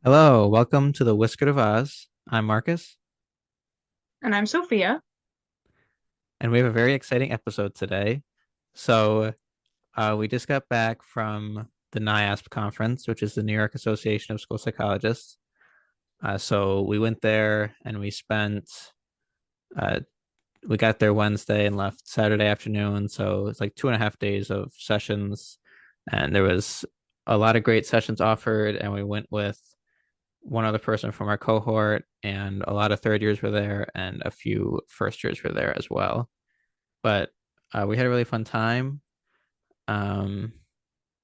Hello, welcome to the Wiscard of Oz. I'm Marcus, And I'm Sophia. and we have a very exciting episode today. So, we just got back from the NIASP conference, which is the New York Association of School Psychologists. So we went there and uh, we got there Wednesday and left Saturday afternoon. So it's like 2.5 days of sessions, and there was a lot of great sessions offered, and we went with one other person from our cohort, and a lot of third years were there, and a few first years were there as well. But we had a really fun time. Um,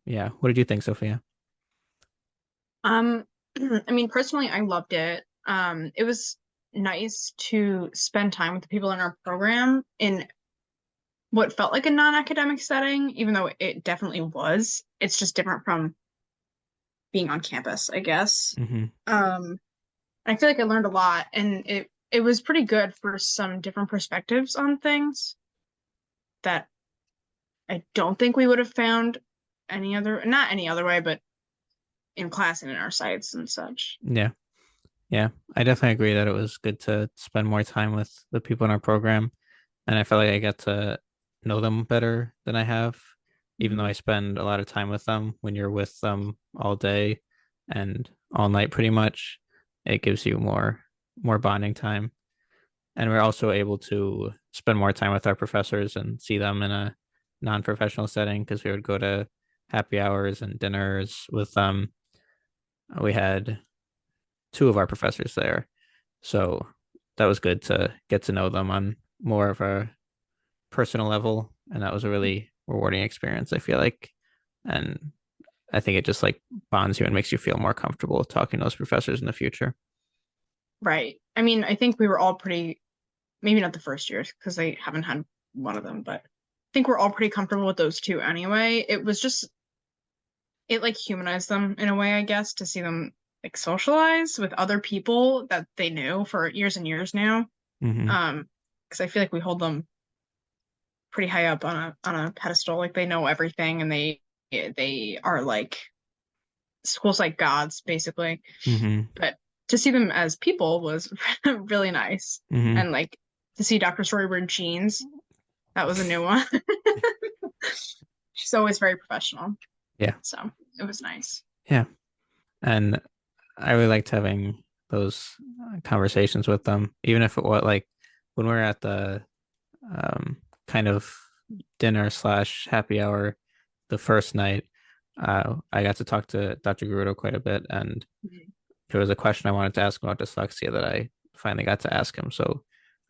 yeah, what did you think, Sophia? Um, I mean, personally, I loved it. It was nice to spend time with the people in our program in what felt like a non-academic setting, even though it definitely was. It's just different from being on campus, I guess. Hmm. I feel like I learned a lot, and it was pretty good for some different perspectives on things that I don't think we would have found not any other way, but in class and in our sites and such. Yeah, yeah, I definitely agree that it was good to spend more time with the people in our program, and I felt like I got to know them better than I have, even though Mhm. I spend a lot of time with them. When you're with them all day and all night, pretty much, it gives you more bonding time. And we're also able to spend more time with our professors and see them in a non-professional setting because we would go to happy hours and dinners with them. We had two of our professors there, so that was good to get to know them on more of a personal level, and that was a really rewarding experience, I feel like. And I think it just like bonds you and makes you feel more comfortable talking to those professors in the future. Right. I mean, I think we were all pretty, maybe not the first years because I haven't had one of them, but I think we're all pretty comfortable with those two anyway. It was just, it like humanized them in a way, I guess, to see them like socialize with other people that they knew for years and years now. Hmm. Because I feel like we hold them pretty high up on a pedestal, like they know everything and they are like schools like gods, basically. Hmm. But to see them as people was really nice. Hmm. And like to see Dr. Story wear jeans, that was a new one. She's always very professional. Yeah. So it was nice. Yeah. And I really liked having those conversations with them, even if it was like when we were at the um, kind of dinner slash happy hour the first night. I got to talk to Dr. Garudo quite a bit, and Mhm. there was a question I wanted to ask about dyslexia that I finally got to ask him. So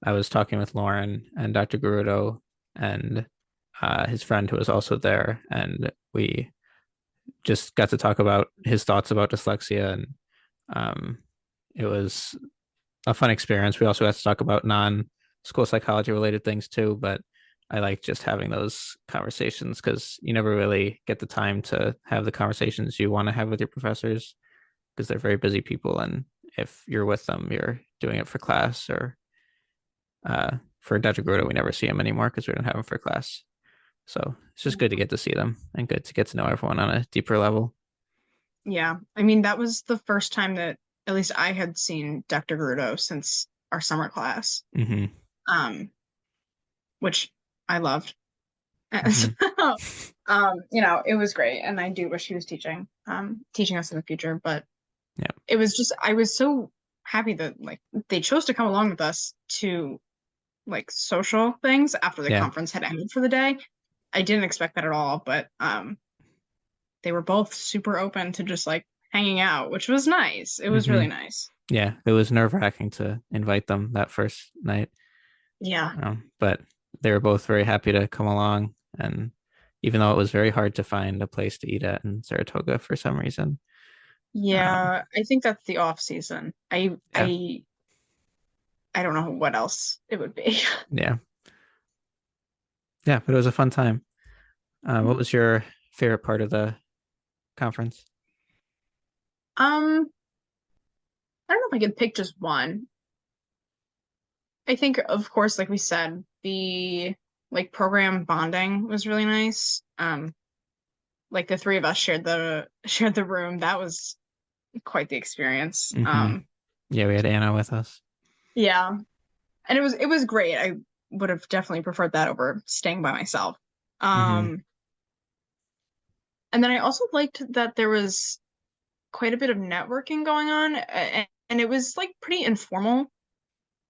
I was talking with Lauren and Dr. Garudo and his friend who was also there, and we just got to talk about his thoughts about dyslexia, and um, it was a fun experience. We also got to talk about non-school psychology related things too, but I like just having those conversations because you never really get the time to have the conversations you want to have with your professors because they're very busy people, and if you're with them, you're doing it for class or for Dr. Gruda, we never see him anymore because we don't have him for class. So it's just good to get to see them and good to get to know everyone on a deeper level. Yeah. I mean, that was the first time that at least I had seen Dr. Grudo since our summer class, Hmm. um, which I loved. Hmm. So, it was great, and I do wish he was teaching us in the future. But Yeah. it was just, I was so happy that like they chose to come along with us to like social things after the Yeah. conference had ended for the day. I didn't expect that at all, but they were both super open to just like hanging out, which was nice. It was Hmm. really nice. Yeah. It was nerve-wracking to invite them that first night. Yeah. But they were both very happy to come along. And even though it was very hard to find a place to eat at in Saratoga for some reason, um, Yeah, I think that's the off season. yeah, I don't know what else it would be. yeah, yeah. But it was a fun time. What was your favorite part of the conference? Um, I don't know if I could pick just one. I think, of course, like we said, the like program bonding was really nice. Like the three of us shared the shared the room. That was quite the experience. Hmm. Yeah, we had Anna with us. Yeah, and it was great. I would have definitely preferred that over staying by myself. Hmm. Um, and then I also liked that there was quite a bit of networking going on, and it was like pretty informal,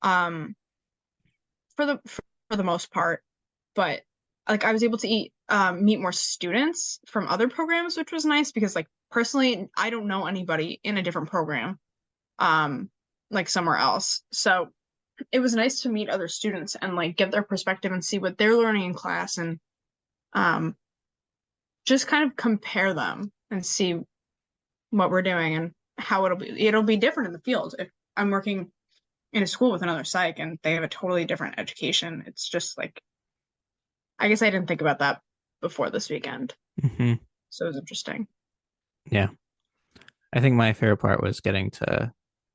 um, for the most part. But like I was able to meet more students from other programs, which was nice because like personally, I don't know anybody in a different program, um, like somewhere else. So it was nice to meet other students and like get their perspective and see what they're learning in class and um just kind of compare them and see what we're doing and how it'll be different in the field. If I'm working in a school with another psych and they have a totally different education, it's just like I guess I didn't think about that before this weekend. Hmm. So it was interesting. Yeah. I think my favorite part was getting to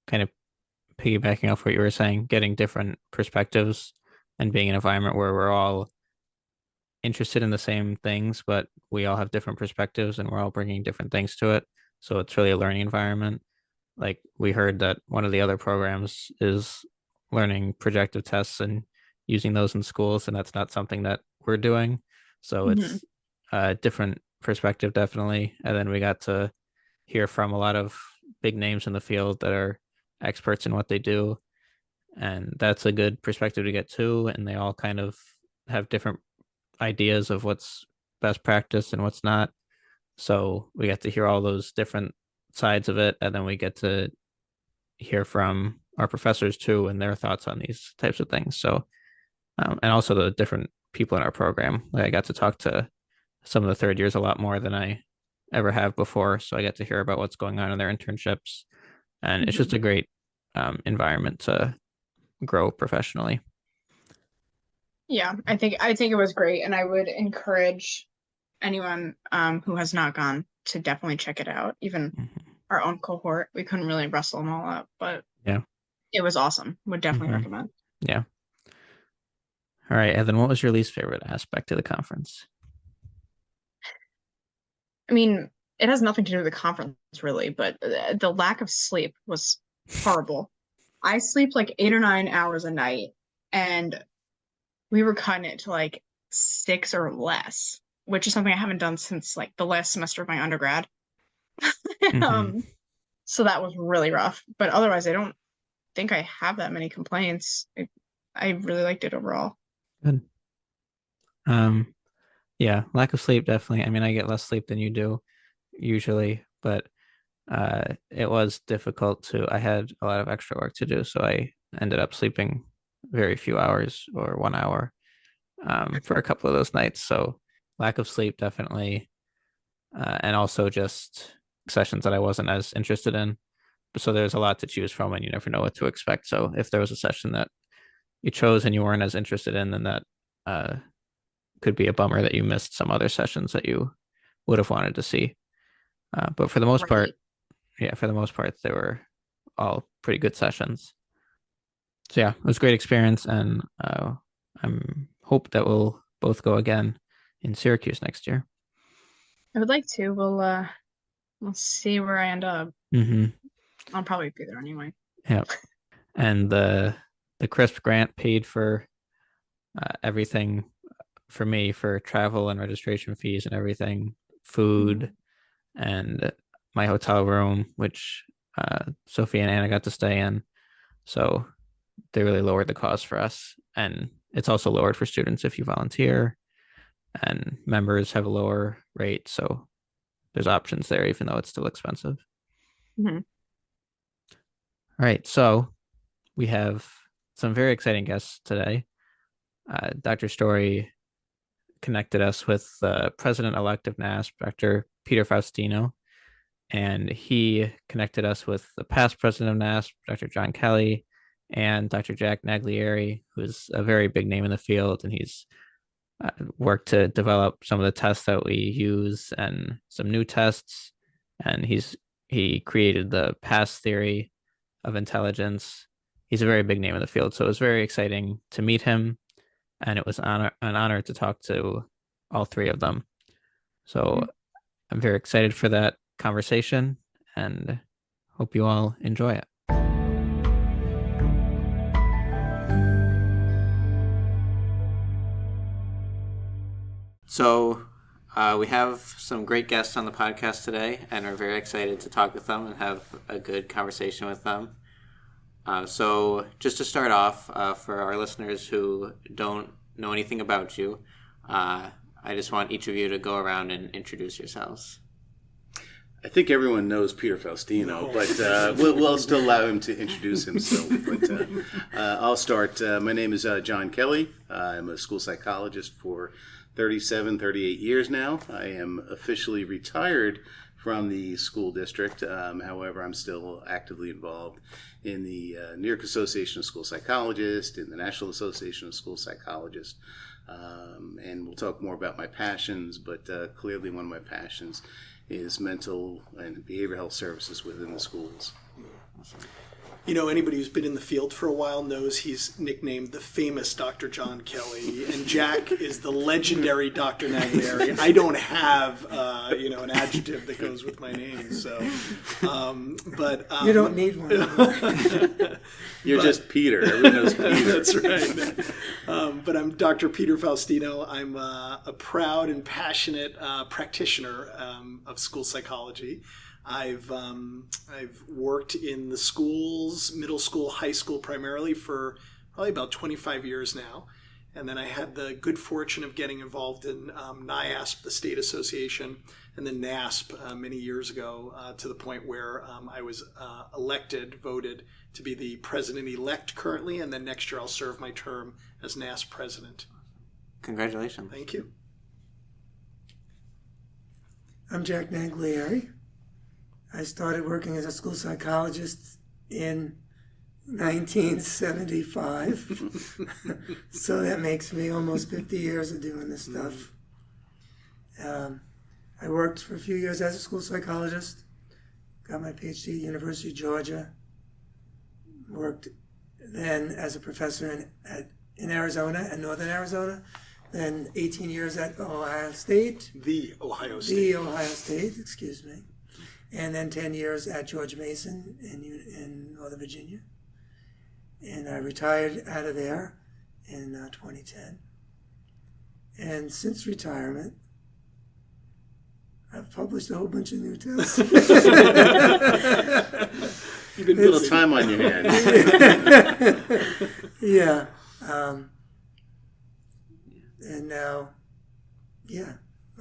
kind of piggybacking off what you were saying, getting different perspectives and being in an environment where we're all interested in the same things, but we all have different perspectives and we're all bringing different things to it. So it's really a learning environment. Like we heard that one of the other programs is learning projective tests and using those in schools, and that's not something that we're doing. So Hmm. it's a different perspective, definitely. And then we got to hear from a lot of big names in the field that are experts in what they do. And that's a good perspective to get too. And they all kind of have different ideas of what's best practice and what's not. So we get to hear all those different sides of it. And then we get to hear from our professors too and their thoughts on these types of things. So, and also the different people in our program. Like I got to talk to some of the third years a lot more than I ever have before. So I get to hear about what's going on in their internships. And it's just Hmm. a great environment to grow professionally. Yeah, I think it was great, and I would encourage anyone who has not gone to definitely check it out. Even Hmm. our own cohort, we couldn't really wrestle them all up, but Yeah. it was awesome. Would definitely Hmm. recommend. Yeah. All right. And then what was your least favorite aspect of the conference? I mean, it has nothing to do with the conference really, but the lack of sleep was horrible. I sleep like 8 or 9 hours a night, and we were cutting it to like 6 or less, which is something I haven't done since like the last semester of my undergrad. Hmm. um, so that was really rough. But otherwise, I don't think I have that many complaints. I really liked it overall. Good. Um, yeah, lack of sleep definitely. I mean, I get less sleep than you do usually, but it was difficult to. I had a lot of extra work to do, so I ended up sleeping very few hours or 1 hour for a couple of those nights. So lack of sleep definitely, and also just sessions that I wasn't as interested in. So there's a lot to choose from, and you never know what to expect. So if there was a session that you chose and you weren't as interested in, then that uh, could be a bummer that you missed some other sessions that you would have wanted to see. But for the most part, Right. yeah, for the most part, they were all pretty good sessions. So yeah, it was a great experience, and I'm hope that we'll both go again in Syracuse next year. I would like to. We'll see where I end up. Hmm. I'll probably be there anyway. Yeah, and the CRISP grant paid for everything for me for travel and registration fees and everything, food Mhm. and my hotel room, which Sophia and Anna got to stay in. So they really lowered the cost for us. And it's also lowered for students if you volunteer, and members have a lower rate. So there's options there, even though it's still expensive. Mhm. All right. So we have some very exciting guests today. Dr. Story connected us with the president elect of NASP, Dr. Peter Faustino, and he connected us with the past president of NASP, Dr. John Kelly, and Dr. Jack Naglieri, who's a very big name in the field, and he's worked to develop some of the tests that we use and some new tests. And he created the past theory of intelligence. He's a very big name in the field, so it was very exciting to meet him, and it was an honor to talk to all three of them. So Mhm. I'm very excited for that conversation, and hope you all enjoy it. So we have some great guests on the podcast today, and we're very excited to talk with them and have a good conversation with them. So just to start off, for our listeners who don't know anything about you, I just want each of you to go around and introduce yourselves. I think everyone knows Peter Faustino, but we'll still allow him to introduce himself. But I'll start. My name is John Kelly. I'm a school psychologist for 38 years now. I am officially retired from the school district. However, I'm still actively involved in the New York Association of School Psychologists, in the National Association of School Psychologists. And we'll talk more about my passions, but clearly one of my passions is mental and behavioral health services within the schools. You know, anybody who's been in the field for a while knows he's nicknamed the famous Dr. John Kelly, and Jack is the legendary Dr. Naglieri. I don't have, an adjective that goes with my name, so. You don't need one. You're just Peter. Everyone knows Peter. That's right. But I'm Dr. Peter Faustino. I'm a proud and passionate practitioner of school psychology. I've worked in the schools, middle school, high school primarily for probably about 25 years now. And then I had the good fortune of getting involved in NIASP, the state association, and then NASP many years ago to the point where I was voted to be the president-elect currently. And then next year I'll serve my term as NASP president. Congratulations. Thank you. I'm Jack Naglieri. I started working as a school psychologist in 1975. So that makes me almost 50 years of doing this stuff. I worked for a few years as a school psychologist, got my PhD at University of Georgia, worked then as a professor in Arizona and Northern Arizona, then 18 years at Ohio State. The Ohio State, excuse me. And then 10 years at George Mason in Northern Virginia. And I retired out of there in 2010. And since retirement, I've published a whole bunch of new tests. You've been a little time on your hands. Yeah. And now,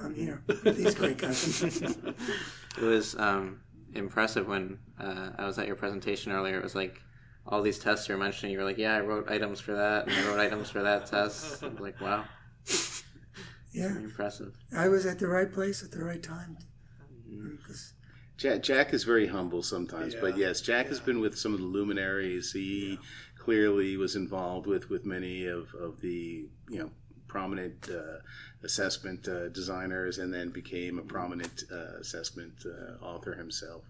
I'm here with these great guys. It was impressive when I was at your presentation earlier. It was like all these tests you were mentioning. You were like, I wrote items for that, and I wrote items for that test. I was like, wow. Yeah. Very impressive. I was at the right place at the right time. Jack is very humble sometimes, but yes, Jack has been with some of the luminaries. He clearly was involved with many of the prominent assessment designers, and then became a prominent assessment author himself.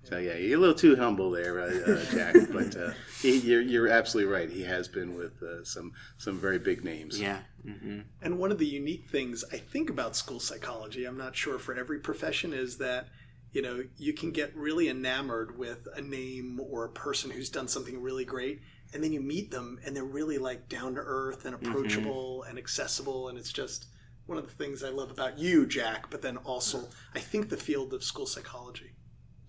So you're a little too humble there, Jack. But you're absolutely right. He has been with some very big names. Yeah. Mm-hmm. And one of the unique things I think about school psychology, I'm not sure for every profession, is that you can get really enamored with a name or a person who's done something really great, and then you meet them and they're really like down to earth and approachable and accessible, and it's just one of the things I love about you, Jack, but then also I think the field of school psychology.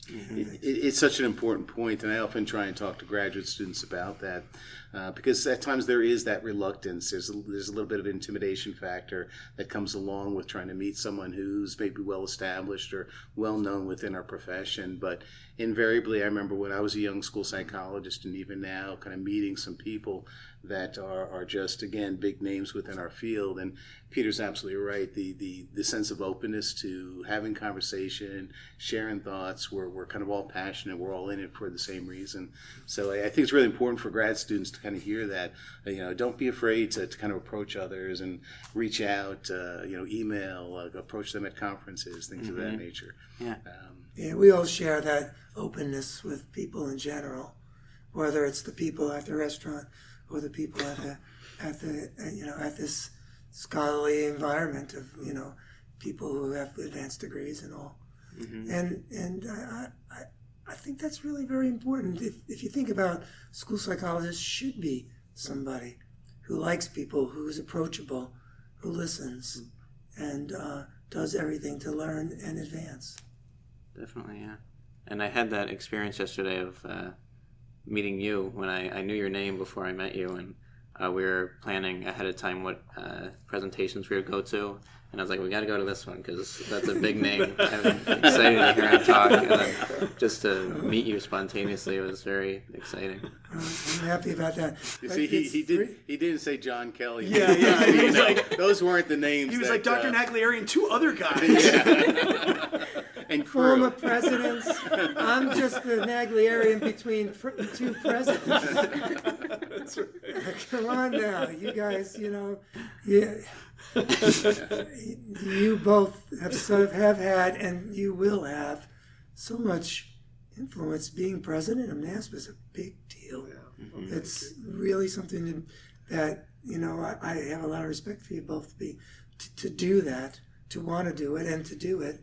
It's such an important point, and I often try and talk to graduate students about that, because at times there is that reluctance. There's a little bit of intimidation factor that comes along with trying to meet someone who's maybe well established or well known within our profession. But invariably, I remember when I was a young school psychologist, and even now, kind of meeting some people that are just, again, big names within our field. And Peter's absolutely right. The sense of openness to having conversation, sharing thoughts. We're kind of all passionate. We're all in it for the same reason. So I think it's really important for grad students to kind of hear that. Don't be afraid to kind of approach others and reach out. Email, approach them at conferences, things of that nature. Yeah. We all share that openness with people in general, whether it's the people at the restaurant or the people at this scholarly environment of people who have advanced degrees and all. And I think that's really very important. If you think about school psychologists should be somebody who likes people, who's approachable, who listens, and does everything to learn and advance. Definitely, yeah. And I had that experience yesterday of meeting you when I knew your name before I met you, and we were planning ahead of time what presentations we would go to. And I was like, we got to go to this one because that's a big name. I'm excited to hear him talk. And then just to meet you spontaneously was very exciting. I'm happy about that. You see, he didn't say John Kelly. Yeah. He was like, those weren't the names. he was like Dr. Naglieri and two other guys. Yeah. And Former crew. presidents. I'm just the Naglieri in between two presidents. That's right. Come on now, you guys. Yeah. You both have had, and you will have, so much influence. Being president of NASP is a big deal. Yeah. It's really something that I have a lot of respect for you both to do that, to want to do it, and to do it.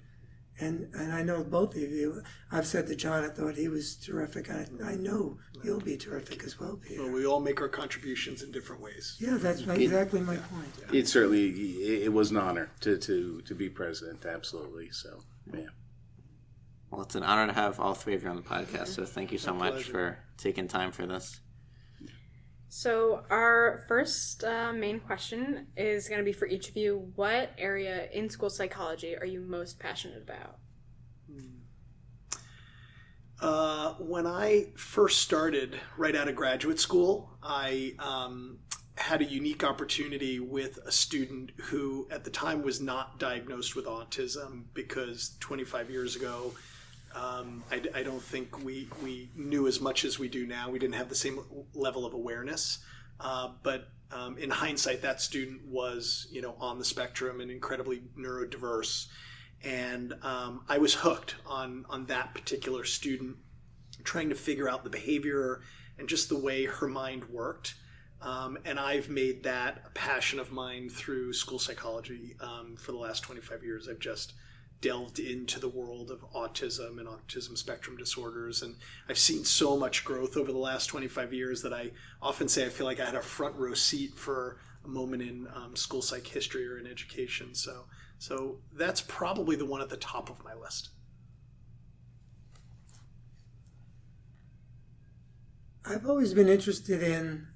And I know both of you. I've said to John, I thought he was terrific. I know you'll be terrific as well, Peter. Well, we all make our contributions in different ways. Yeah, that's exactly my point. It certainly it was an honor to be president. Absolutely. So yeah. Well, it's an honor to have all three of you on the podcast, so thank you so much for taking time for this. So our first main question is going to be for each of you. What area in school psychology are you most passionate about? When I first started right out of graduate school, I had a unique opportunity with a student who at the time was not diagnosed with autism because 25 years ago, I don't think we knew as much as we do now. We didn't have the same level of awareness. But in hindsight, that student was, on the spectrum and incredibly neurodiverse. And I was hooked on that particular student, trying to figure out the behavior and just the way her mind worked. And I've made that a passion of mine through school psychology for the last 25 years. I've just delved into the world of autism and autism spectrum disorders, and I've seen so much growth over the last 25 years that I often say I feel like I had a front row seat for a moment in school psych history or in education. So that's probably the one at the top of my list. I've always been interested in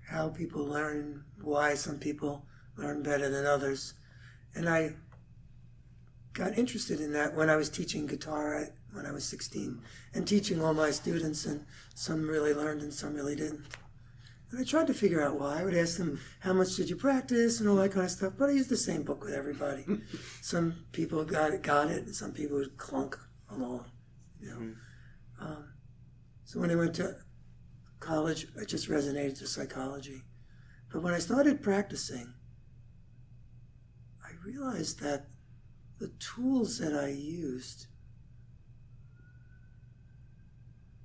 how people learn, why some people learn better than others, and I got interested in that when I was teaching guitar when I was 16 and teaching all my students, and some really learned and some really didn't. And I tried to figure out why. I would ask them, how much did you practice and all that kind of stuff, but I used the same book with everybody. Some people got it, and some people would clunk along. So when I went to college, I just resonated to psychology. But when I started practicing, I realized that the tools that I used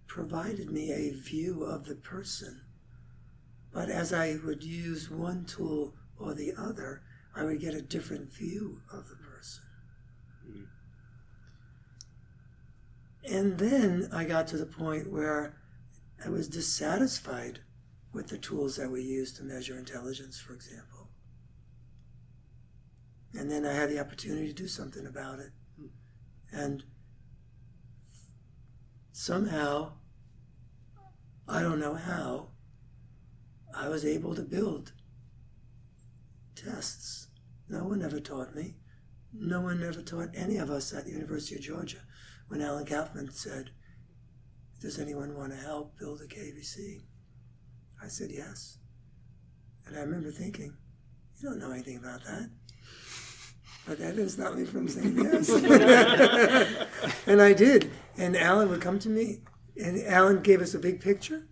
provided me a view of the person. But as I would use one tool or the other, I would get a different view of the person. And then I got to the point where I was dissatisfied with the tools that we use to measure intelligence, for example. And then I had the opportunity to do something about it. And somehow, I don't know how, I was able to build tests. No one ever taught me. No one ever taught any of us at the University of Georgia. When Alan Kaufman said, does anyone want to help build a KBC? I said yes. And I remember thinking, you don't know anything about that. But that didn't stop me from saying yes. And I did. And Alan would come to me, and Alan gave us a big picture,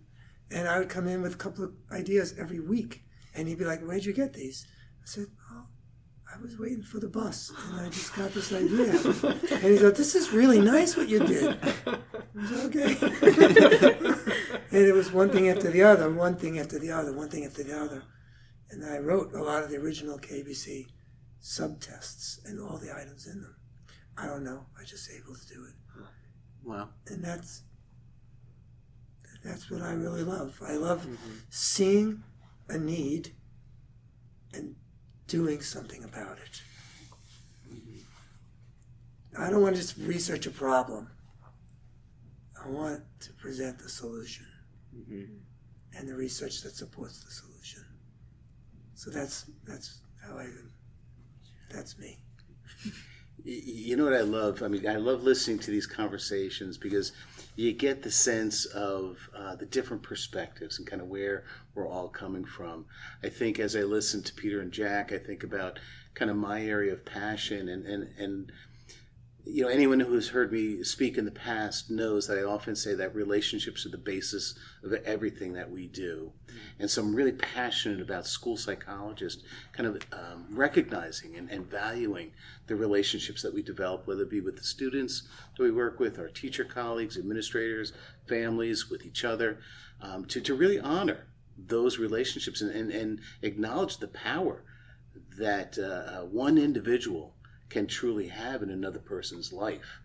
and I would come in with a couple of ideas every week. And he'd be like, where'd you get these? I said, oh, I was waiting for the bus, and I just got this idea. And he said, this is really nice what you did. I said, okay. And it was one thing after the other, one thing after the other, one thing after the other. And I wrote a lot of the original KBC subtests and all the items in them. I don't know. I was just able to do it. Wow. And that's what I really love. I love seeing a need and doing something about it. I don't want to just research a problem. I want to present the solution and the research that supports the solution. So that's how that's me. You know what I love? I mean, I love listening to these conversations because you get the sense of the different perspectives and kind of where we're all coming from. I think as I listen to Peter and Jack, I think about kind of my area of passion and you know, anyone who has heard me speak in the past knows that I often say that relationships are the basis of everything that we do. And so I'm really passionate about school psychologists kind of recognizing and valuing the relationships that we develop, whether it be with the students that we work with, our teacher colleagues, administrators, families, with each other, to really honor those relationships and acknowledge the power that one individual can truly have in another person's life.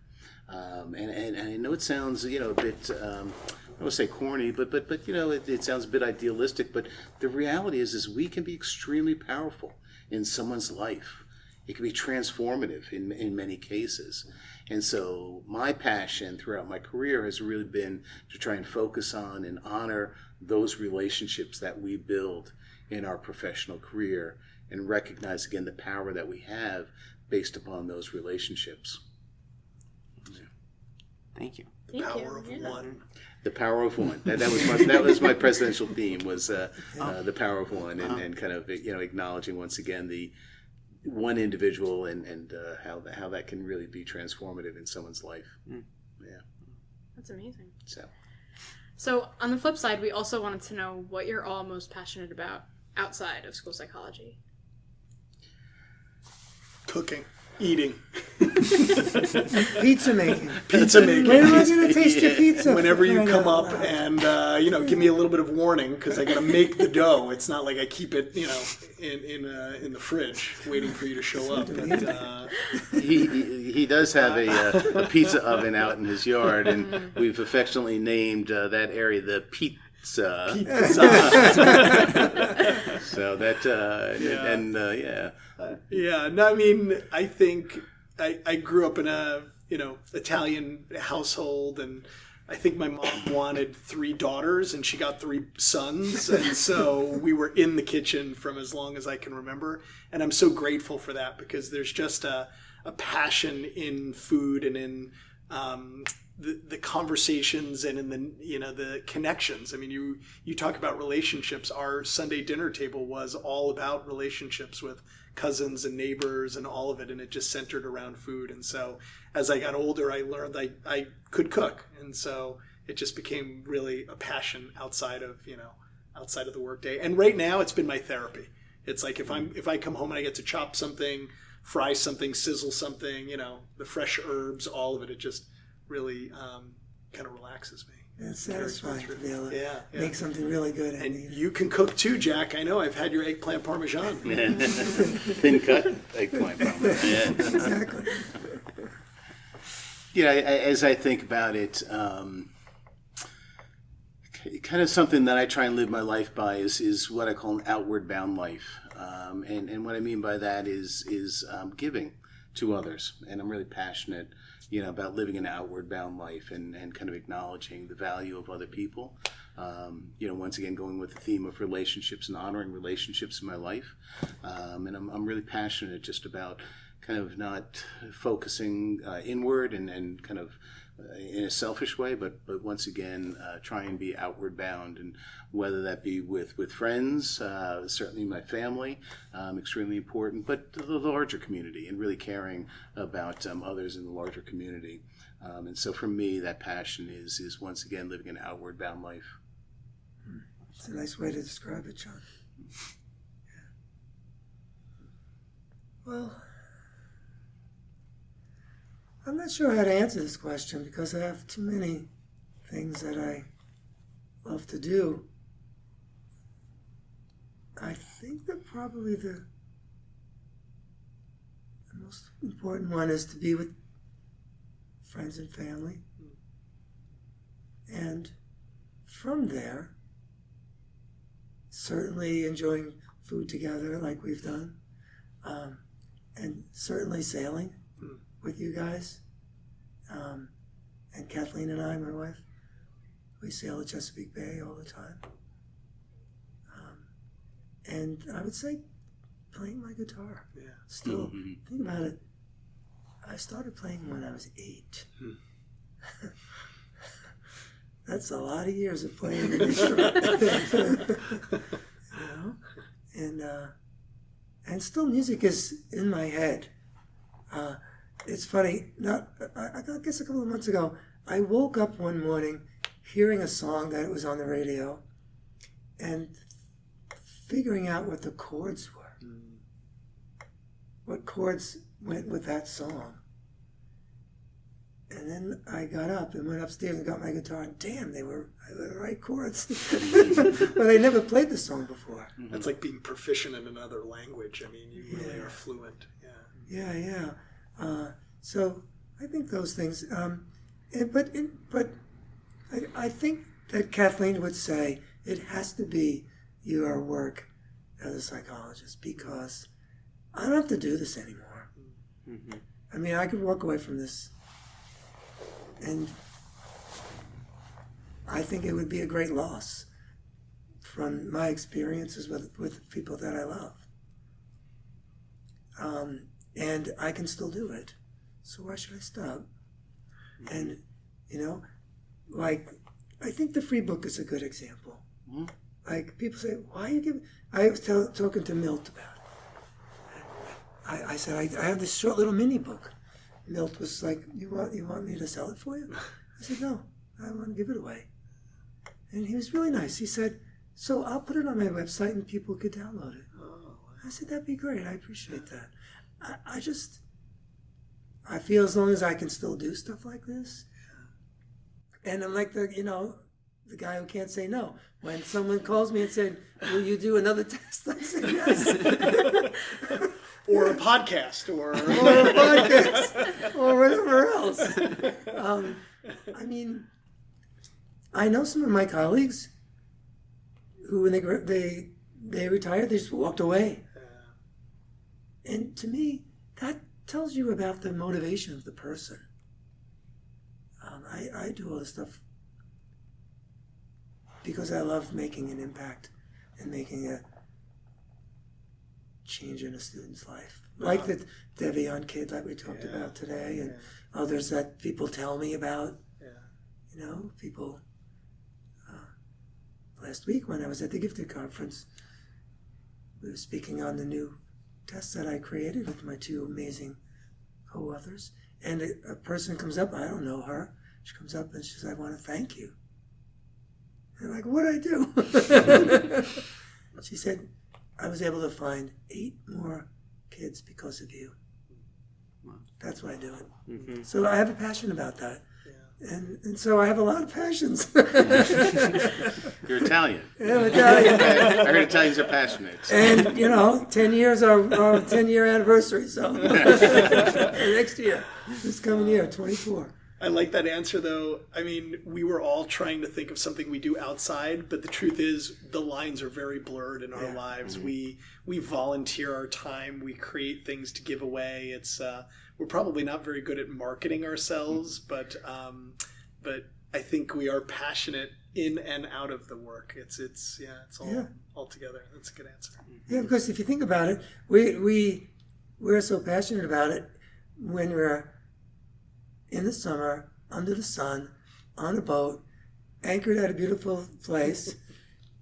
And I know it sounds, you know, a bit, I don't want to say corny, but you know, it sounds a bit idealistic, but the reality is we can be extremely powerful in someone's life. It can be transformative in many cases. And so my passion throughout my career has really been to try and focus on and honor those relationships that we build in our professional career and recognize again the power that we have based upon those relationships. Thank you. The power of one. The power of one. That was my presidential theme, was the power of one, and kind of, you know, acknowledging once again the one individual and how that can really be transformative in someone's life. Yeah, That's amazing. So on the flip side, we also wanted to know what you're all most passionate about outside of school psychology. Cooking. Eating. Pizza making. Pizza making. When am I going to taste your pizza? Whenever you come up and, you know, give me a little bit of warning because I got to make the dough. It's not like I keep it, you know, in the fridge waiting for you to show up. But, he does have a pizza oven out in his yard, and we've affectionately named that area the Pizza. So that yeah. No, I mean, I think I grew up in a, you know, Italian household, and I think my mom wanted 3 daughters and she got 3 sons, and so we were in the kitchen from as long as I can remember, and I'm so grateful for that because there's just a passion in food and in the conversations and in the, you know, the connections. I mean, you talk about relationships. Our Sunday dinner table was all about relationships with cousins and neighbors and all of it, and it just centered around food. And so as I got older, I learned I could cook, and so it just became really a passion outside of the workday. And right now it's been my therapy. It's like if I come home and I get to chop something, fry something, sizzle something, you know, the fresh herbs, all of it, it just really kind of relaxes me. It's satisfying to be able to Yeah. make something really good. And you can cook too, Jack. I know. I've had your eggplant parmesan. thin cut eggplant parmesan. Yeah. Exactly. Yeah, as I think about it, kind of something that I try and live my life by is what I call an outward bound life. And what I mean by that is giving to others. And I'm really passionate, you know, about living an outward bound life and kind of acknowledging the value of other people. You know, once again, going with the theme of relationships and honoring relationships in my life. And I'm really passionate just about kind of not focusing inward and kind of in a selfish way, but once again, try and be outward bound, and whether that be with friends, certainly my family, extremely important, but the larger community, and really caring about others in the larger community. And so for me, that passion is once again living an outward bound life. It's a nice way to describe it, John. Yeah. Well, I'm not sure how to answer this question because I have too many things that I love to do. I think that probably the most important one is to be with friends and family And from there, certainly enjoying food together like we've done, and certainly sailing with you guys. And Kathleen and I, my wife, we sail at Chesapeake Bay all the time. And I would say playing my guitar. Yeah. Still, think about it. I started playing when I was 8. That's a lot of years of playing an instrument. And still music is in my head. It's funny, I guess a couple of months ago, I woke up one morning hearing a song that was on the radio and figuring out what the chords were. What chords went with that song. And then I got up and went upstairs and got my guitar, and damn, they were the right chords. But I never played the song before. That's like being proficient in another language. I mean, you really are fluent. Yeah. So I think those things. But I think that Kathleen would say it has to be your work as a psychologist, because I don't have to do this anymore. I mean, I could walk away from this, and I think it would be a great loss from my experiences with people that I love. And I can still do it. So why should I stop? And, like, I think the free book is a good example. Like, people say, why are you giving... I was talking to Milt about it. I said, I have this short little mini book. Milt was like, you want me to sell it for you? I said, no, I want to give it away. And he was really nice. He said, so I'll put it on my website and people could download it. I said, that'd be great. I appreciate that. I feel as long as I can still do stuff like this. And I'm like the guy who can't say no. When someone calls me and said, will you do another test? I said yes. Or a podcast, or a podcast, or whatever else. I mean, I know some of my colleagues who, when they retired, they just walked away. And to me, that tells you about the motivation of the person. I do all this stuff because I love making an impact and making a change in a student's life. Like the Deviant kid that we talked about today, and others that people tell me about. People... last week when I was at the Gifted Conference, we were speaking on the new test that I created with my 2 amazing co-authors. And a person comes up, I don't know her, she comes up and she says, I want to thank you. And I'm like, what'd I do? She said, I was able to find 8 more kids because of you. That's why I do it. So I have a passion about that. And so I have a lot of passions. You're Italian. Yeah, I'm Italian. I heard Italians are passionate. And, 10 years are our 10-year anniversary, so next year, this coming year, 24. I like that answer, though. I mean, we were all trying to think of something we do outside, but the truth is the lines are very blurred in our lives. We volunteer our time. We create things to give away. It's we're probably not very good at marketing ourselves, but I think we are passionate in and out of the work. It's all together. That's a good answer. Yeah, because if you think about it, we're so passionate about it when we're in the summer, under the sun, on a boat, anchored at a beautiful place.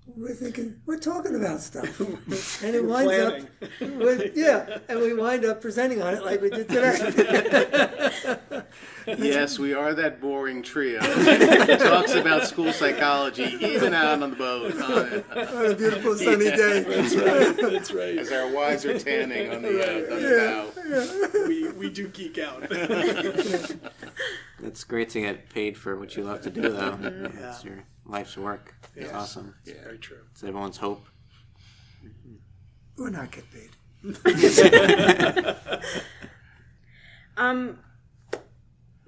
We're thinking, we're talking about stuff. And it winds up with, and we wind up presenting on it like we did today. Yes, we are that boring trio that talks about school psychology, even out on the boat. On a beautiful sunny day. That's right. As our wives are tanning on the bow. We do geek out. It's great to get paid for what you love to do, though. It's your life's work. It's awesome. Yeah, very true. It's everyone's hope. Or not get paid.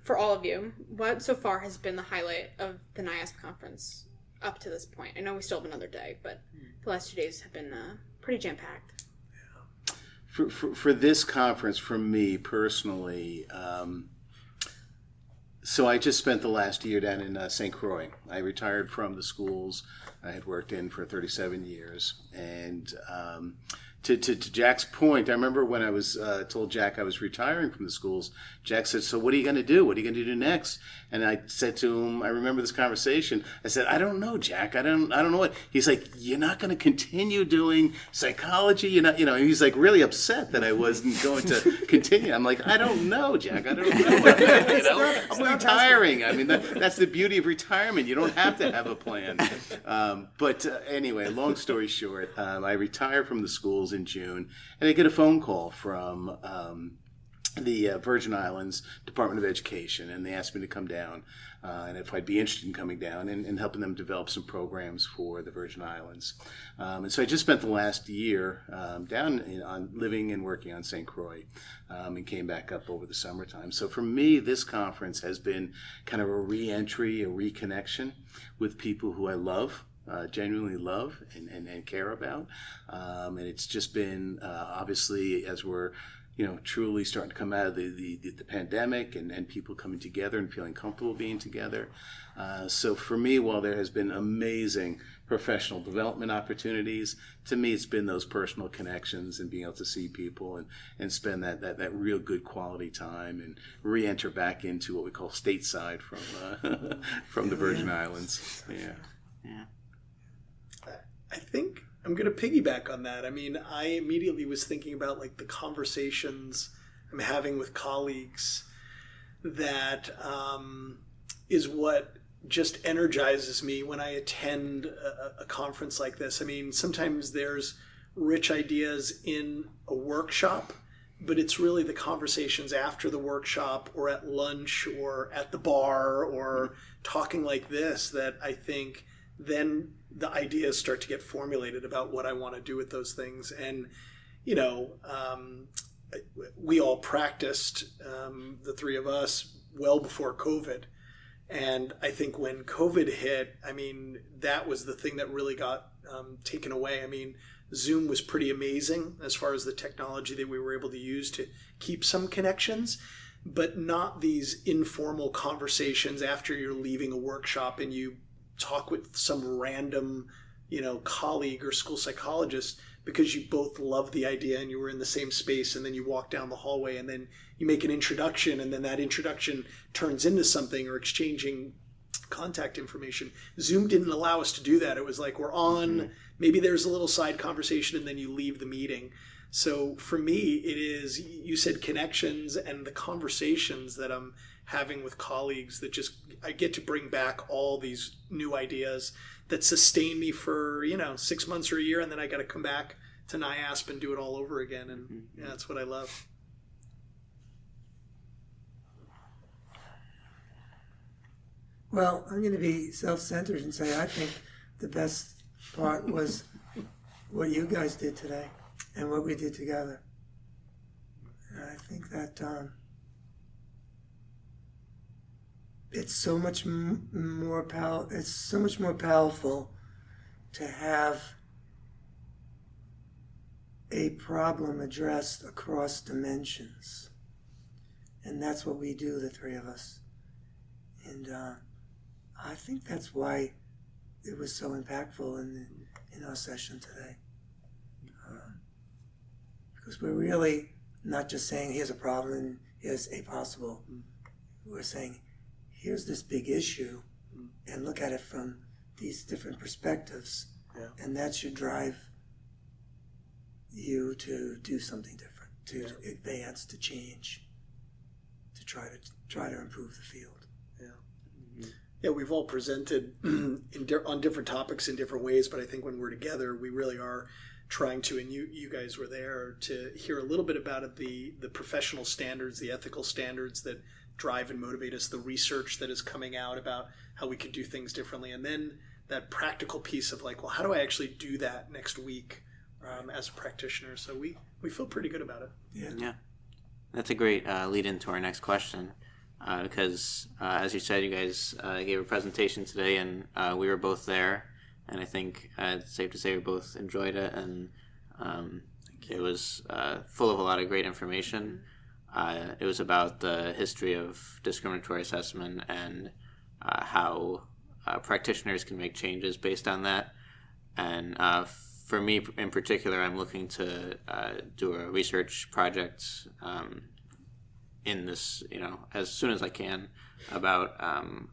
For all of you, what so far has been the highlight of the NIASP conference up to this point? I know we still have another day, but the last 2 days have been pretty jam-packed. For this conference, for me personally, so I just spent the last year down in St. Croix. I retired from the schools I had worked in for 37 years. And to Jack's point, I remember when I was told Jack I was retiring from the schools, Jack said, so what are you going to do? What are you going to do next? And I said to him, I remember this conversation, I said, I don't know, Jack. I don't know what. He's like, you're not going to continue doing psychology? You're not, he's like really upset that I wasn't going to continue. I'm like, I don't know, Jack. I don't know. I'm retiring. I mean, that's the beauty of retirement. You don't have to have a plan. But anyway, long story short, I retired from the schools in June, and I get a phone call from the Virgin Islands Department of Education, and they asked me to come down and if I'd be interested in coming down and helping them develop some programs for the Virgin Islands. And so I just spent the last year down on living and working on St. Croix, and came back up over the summertime. So for me, this conference has been kind of a re-entry, a reconnection with people who I love. Genuinely love and care about. And it's just been, obviously, as we're, truly starting to come out of the pandemic and people coming together and feeling comfortable being together. So for me, while there has been amazing professional development opportunities, to me, it's been those personal connections and being able to see people and spend that real good quality time and re-enter back into what we call stateside from the Virgin Islands. Yeah. I think I'm going to piggyback on that. I mean, I immediately was thinking about like the conversations I'm having with colleagues that is what just energizes me when I attend a conference like this. I mean, sometimes there's rich ideas in a workshop, but it's really the conversations after the workshop or at lunch or at the bar or talking like this that I think then the ideas start to get formulated about what I want to do with those things. And, we all practiced, the three of us, well before COVID. And I think when COVID hit, I mean, that was the thing that really got taken away. I mean, Zoom was pretty amazing as far as the technology that we were able to use to keep some connections, but not these informal conversations after you're leaving a workshop and you talk with some random, colleague or school psychologist because you both love the idea and you were in the same space, and then you walk down the hallway and then you make an introduction, and then that introduction turns into something or exchanging contact information. Zoom didn't allow us to do that. It was like we're on, maybe there's a little side conversation and then you leave the meeting. So for me, it is, you said connections and the conversations that I'm having with colleagues that just, I get to bring back all these new ideas that sustain me for, 6 months or a year. And then I got to come back to NIASP and do it all over again. And yeah, that's what I love. Well, I'm going to be self-centered and say I think the best part was what you guys did today and what we did together. And I think that it's so much more powerful to have a problem addressed across dimensions, and that's what we do, the three of us. And I think that's why it was so impactful in our session today, because we're really not just saying here's a problem and here's a possible. We're saying here's this big issue, and look at it from these different perspectives, and that should drive you to do something different, to advance, to change, to try to improve the field. Yeah, we've all presented on different topics in different ways, but I think when we're together, we really are trying to, and you guys were there to hear a little bit about it, the professional standards, the ethical standards that drive and motivate us, the research that is coming out about how we could do things differently, and then that practical piece of like, well, how do I actually do that next week as a practitioner? So we feel pretty good about it. Yeah. That's a great lead into our next question. because as you said, you guys gave a presentation today, and we were both there, and I think it's safe to say we both enjoyed it, and it was full of a lot of great information. It was about the history of discriminatory assessment and how practitioners can make changes based on that. And for me in particular, I'm looking to do a research project in this, as soon as I can, about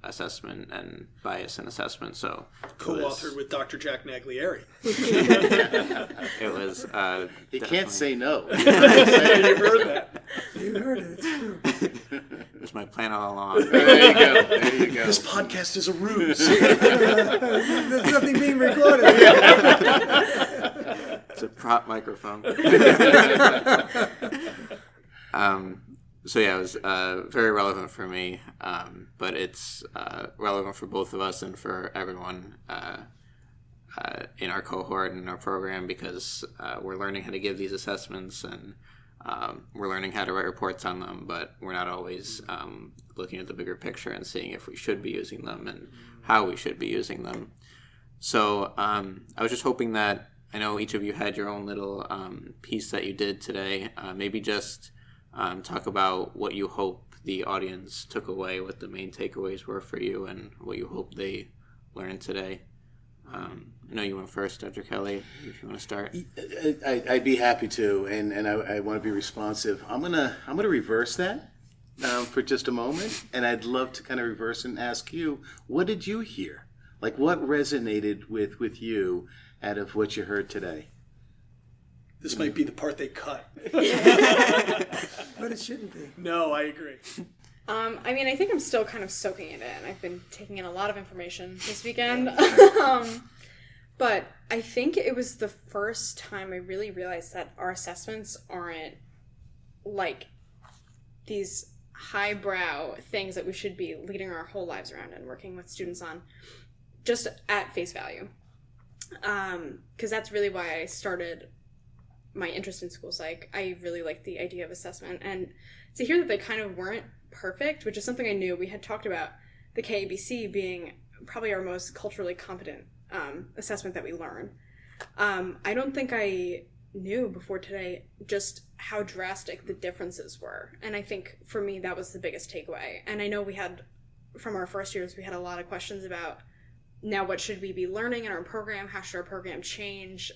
assessment and bias in assessment. So co-authored with Dr. Jack Naglieri. It was. He can't say no. You heard that. You heard it. It's true. It was my plan all along. There you go. There you go. This podcast is a ruse. There's nothing being recorded. It's a prop microphone. So yeah, it was very relevant for me, but it's relevant for both of us and for everyone in our cohort and in our program, because we're learning how to give these assessments, and we're learning how to write reports on them, but we're not always looking at the bigger picture and seeing if we should be using them and how we should be using them. So I was just hoping that, I know each of you had your own little piece that you did today, maybe just talk about what you hope the audience took away, what the main takeaways were for you, and what you hope they learned today. I know you went first, Dr. Kelly, if you want to start. I'd be happy to, and I want to be responsive. I'm gonna reverse that for just a moment, and I'd love to kind of reverse and ask you, what did you hear? Like, what resonated with you out of what you heard today? This might be the part they cut. But it shouldn't be. No, I agree. I think I'm still kind of soaking it in. I've been taking in a lot of information this weekend. But I think it was the first time I really realized that our assessments aren't like these highbrow things that we should be leading our whole lives around and working with students on just at face value. Because that's really why I started my interest in school psych. I really liked the idea of assessment, and to hear that they kind of weren't perfect, which is something I knew. We had talked about the KABC being probably our most culturally competent assessment that we learn. I don't think I knew before today just how drastic the differences were, and I think for me that was the biggest takeaway. And I know we had, from our first years, we had a lot of questions about, now what should we be learning in our program, how should our program change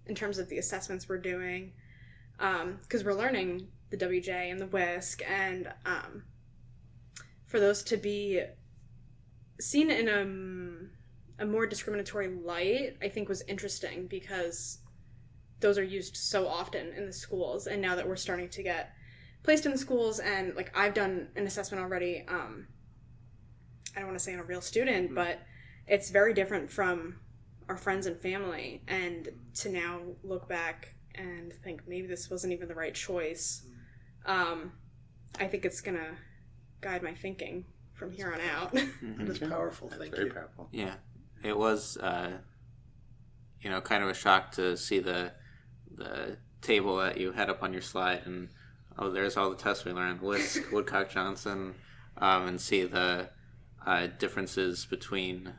in terms of the assessments we're doing, because we're learning the WJ and the WISC, and for those to be seen in a more discriminatory light, I think was interesting, because those are used so often in the schools, and now that we're starting to get placed in the schools, and like I've done an assessment already, I don't want to say on a real student, but it's very different from our friends and family, and to now look back and think maybe this wasn't even the right choice, I think it's gonna guide my thinking from here on out. That is powerful. Thank you. Very powerful. Yeah, it was kind of a shock to see the table that you had up on your slide, and there's all the tests we learned, Wisc, Woodcock Johnson, and see the differences between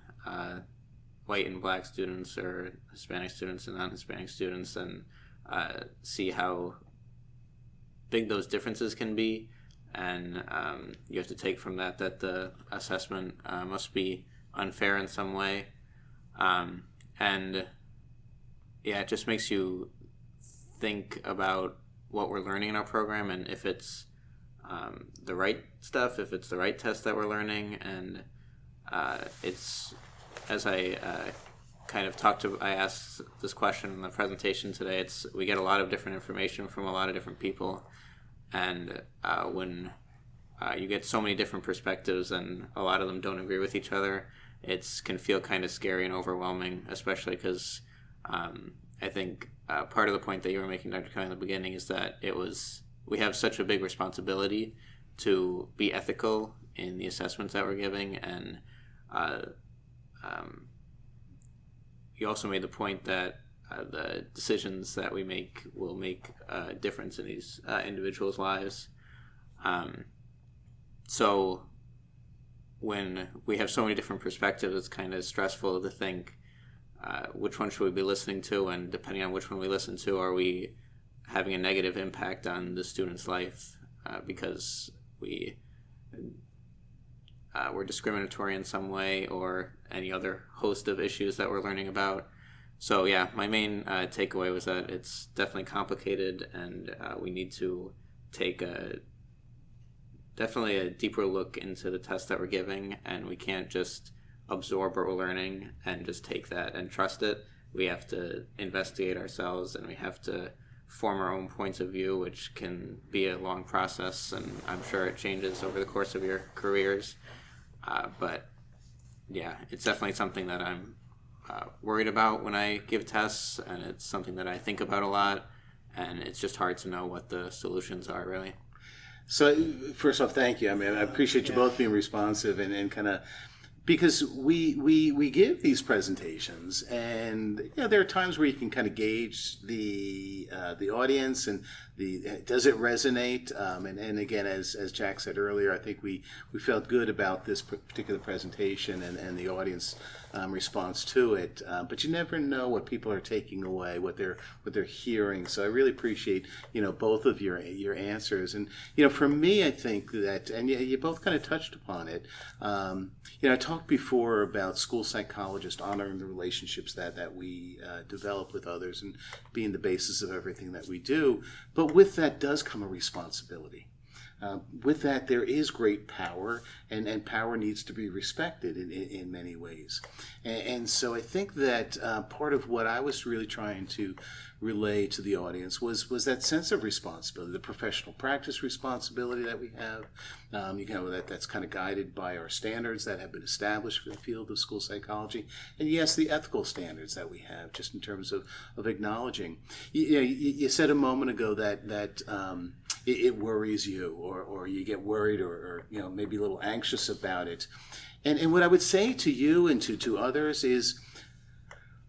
white and black students, or Hispanic students and non-Hispanic students, and see how big those differences can be. And you have to take from that the assessment must be unfair in some way. And yeah, it just makes you think about what we're learning in our program, and if it's the right stuff, if it's the right test that we're learning. And it's, as I I asked this question in the presentation today, we get a lot of different information from a lot of different people, and when you get so many different perspectives and a lot of them don't agree with each other, it can feel kind of scary and overwhelming, especially because I think part of the point that you were making, Dr. Kelly, in the beginning, is that we have such a big responsibility to be ethical in the assessments that we're giving, and you also made the point that the decisions that we make will make a difference in these individuals' lives. So when we have so many different perspectives, it's kind of stressful to think which one should we be listening to, and depending on which one we listen to, are we having a negative impact on the student's life because we're discriminatory in some way, or any other host of issues that we're learning about. So yeah, my main takeaway was that it's definitely complicated, and we need to take definitely a deeper look into the test that we're giving, and we can't just absorb what we're learning and just take that and trust it. We have to investigate ourselves, and we have to form our own points of view, which can be a long process, and I'm sure it changes over the course of your careers. But yeah, it's definitely something that I'm worried about when I give tests, and it's something that I think about a lot, and it's just hard to know what the solutions are, really. So first off, thank you. I mean, I appreciate you both being responsive and kind of, because we give these presentations, and there are times where you can kind of gauge the audience and does it resonate, and again, as Jack said earlier, I think we felt good about this particular presentation and the audience response to it, but you never know what people are taking away, what they're hearing. So I really appreciate both of your answers, and for me, I think that, and you both kind of touched upon it. I talked before about school psychologists honoring the relationships that we develop with others and being the basis of everything that we do. But with that does come a responsibility. With that, there is great power, and power needs to be respected in many ways. And so I think that part of what I was really trying to relay to the audience was that sense of responsibility, the professional practice responsibility that we have. That's kind of guided by our standards that have been established for the field of school psychology, and yes, the ethical standards that we have, just in terms of acknowledging. You said a moment ago that it worries you, or you get worried, or maybe a little anxious about it. And what I would say to you and to others is,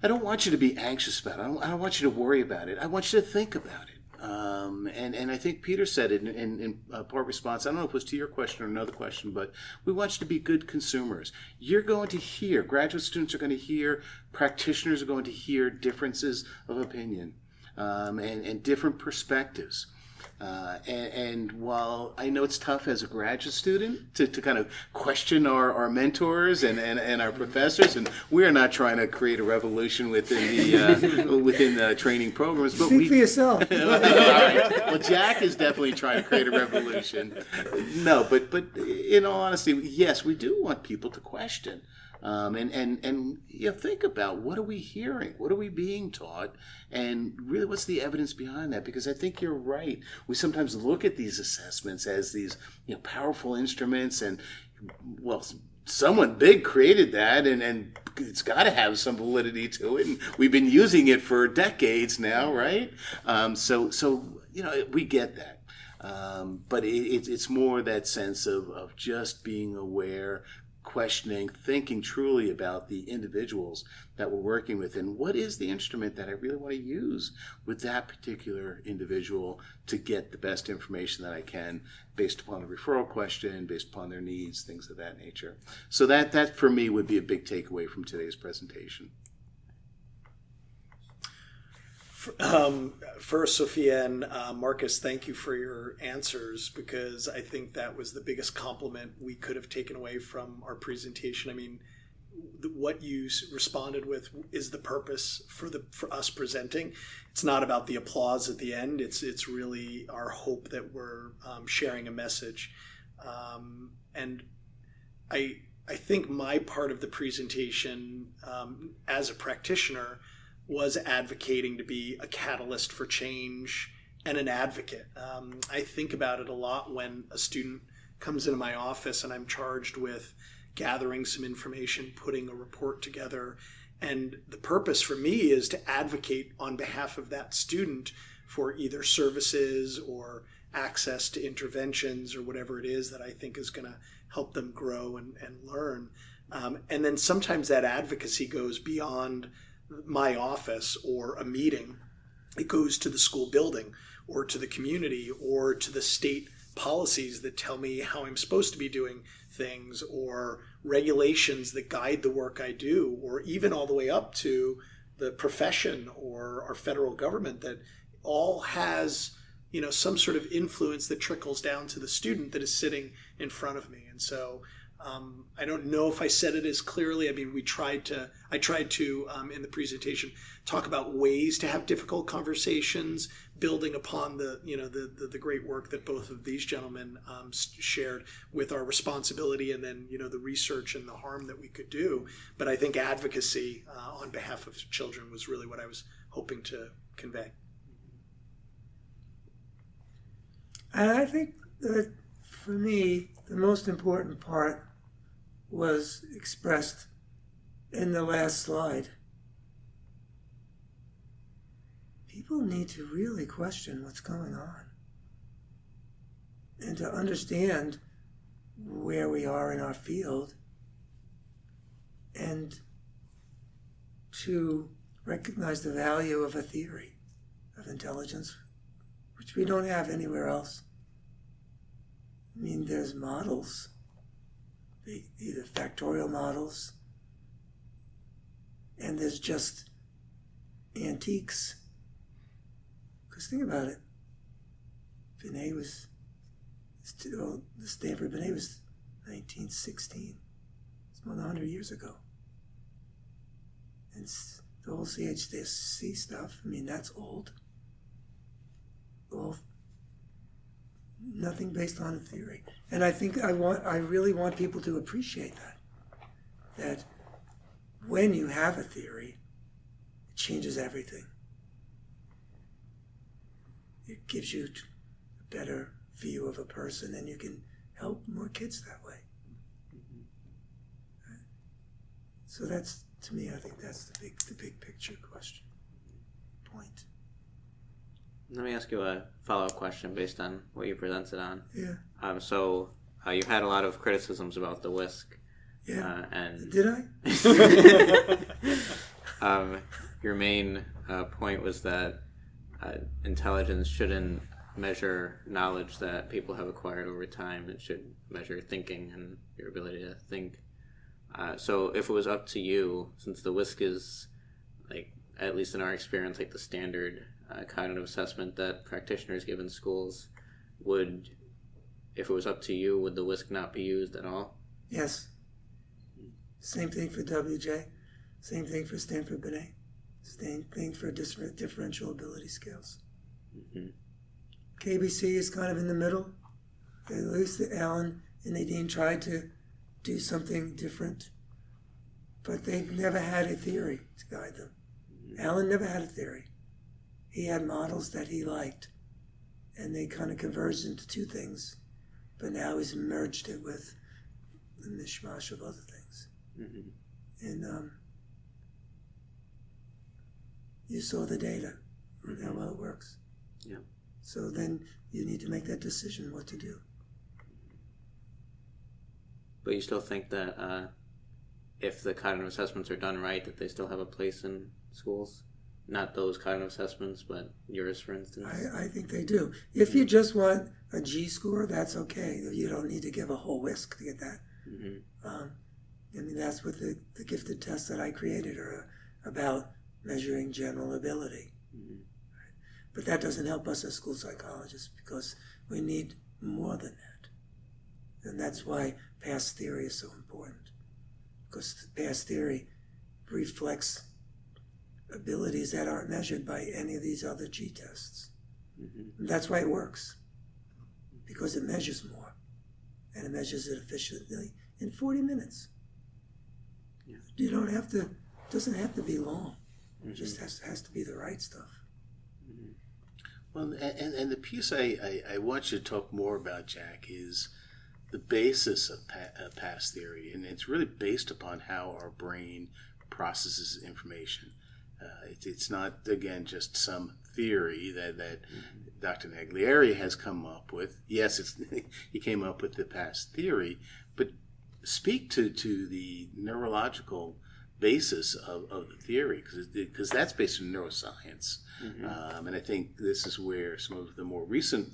I don't want you to be anxious about it. I don't want you to worry about it. I want you to think about it. And I think Peter said it in part response. I don't know if it was to your question or another question, but we want you to be good consumers. You're going to hear, graduate students are going to hear, practitioners are going to hear differences of opinion and different perspectives. And while I know it's tough as a graduate student to kind of question our mentors and our professors, and we are not trying to create a revolution within the training programs, but Speak for yourself. All right. Well, Jack is definitely trying to create a revolution. No, but in all honesty, yes, we do want people to question. And think about, what are we hearing? What are we being taught? And really, what's the evidence behind that? Because I think you're right. We sometimes look at these assessments as these powerful instruments, and someone big created that, and it's got to have some validity to it. And we've been using it for decades now, right? So we get that. But it's more that sense of just being aware, questioning, thinking truly about the individuals that we're working with, and what is the instrument that I really want to use with that particular individual to get the best information that I can, based upon the referral question, based upon their needs, things of that nature. So that for me would be a big takeaway from today's presentation. First, Sophia and Marcus, thank you for your answers, because I think that was the biggest compliment we could have taken away from our presentation. I mean, what you responded with is the purpose for us presenting. It's not about the applause at the end. It's really our hope that we're sharing a message. And I think my part of the presentation as a practitioner was advocating to be a catalyst for change and an advocate. I think about it a lot when a student comes into my office and I'm charged with gathering some information, putting a report together. And the purpose for me is to advocate on behalf of that student for either services or access to interventions or whatever it is that I think is going to help them grow and learn. And then sometimes that advocacy goes beyond my office or a meeting. It goes to the school building or to the community or to the state policies that tell me how I'm supposed to be doing things, or regulations that guide the work I do, or even all the way up to the profession or our federal government, that all has, some sort of influence that trickles down to the student that is sitting in front of me. And so I don't know if I said it as clearly. I mean, I tried to in the presentation talk about ways to have difficult conversations, building upon the great work that both of these gentlemen shared with our responsibility, and then the research and the harm that we could do. But I think advocacy on behalf of children was really what I was hoping to convey. And I think that for me, the most important part was expressed in the last slide. People need to really question what's going on and to understand where we are in our field, and to recognize the value of a theory of intelligence, which we don't have anywhere else. I mean, there's models, either factorial models, and there's just antiques. Because think about it. Binet was, the Stanford Binet was 1916. It's more than 100 years ago. And the whole CHC stuff, I mean, that's old. Well, nothing based on a theory. And I think I really want people to appreciate that when you have a theory, it changes everything. It gives you a better view of a person, and you can help more kids that way. So that's, to me, I think that's the big picture question, point. Let me ask you a follow-up question based on what you presented on. Yeah. So you've had a lot of criticisms about the Wisc. Yeah. And did I? Your main point was that intelligence shouldn't measure knowledge that people have acquired over time. It should measure thinking and your ability to think. So if it was up to you, since the Wisc is, like, at least in our experience, like the standard cognitive assessment that practitioners give in schools, if it was up to you, would the Wisc not be used at all? Yes. Same thing for WJ. Same thing for Stanford Binet. Same thing for differential ability scales. Mm-hmm. KBC is kind of in the middle. At least Alan and Nadine tried to do something different, but they never had a theory to guide them. Alan never had a theory. He had models that he liked, and they kind of converged into two things, but now he's merged it with the mishmash of other things. Mm-hmm. And you saw the data, how well it works. Yeah. So then you need to make that decision what to do. But you still think that if the cognitive assessments are done right, that they still have a place in schools? Not those cognitive assessments, but yours, for instance? I think they do. If you just want a G score, that's okay. You don't need to give a whole Wisc to get that. Mm-hmm. I mean, that's what the gifted tests that I created are about, measuring general ability. Mm-hmm. Right? But that doesn't help us as school psychologists, because we need more than that. And that's why past theory is so important, because past theory reflects abilities that aren't measured by any of these other G tests. Mm-hmm. That's why it works, because it measures more, and it measures it efficiently in 40 minutes. Yeah. You don't have to, it doesn't have to be long. Mm-hmm. It just has to be the right stuff. Mm-hmm. Well, and the piece I want you to talk more about, Jack, is the basis of past theory, and it's really based upon how our brain processes information. It's not, again, just some theory that Mm-hmm. Dr. Naglieri has come up with. Yes, he came up with the past theory, but speak to the neurological basis of the theory, because that's based on neuroscience. Mm-hmm. And I think this is where some of the more recent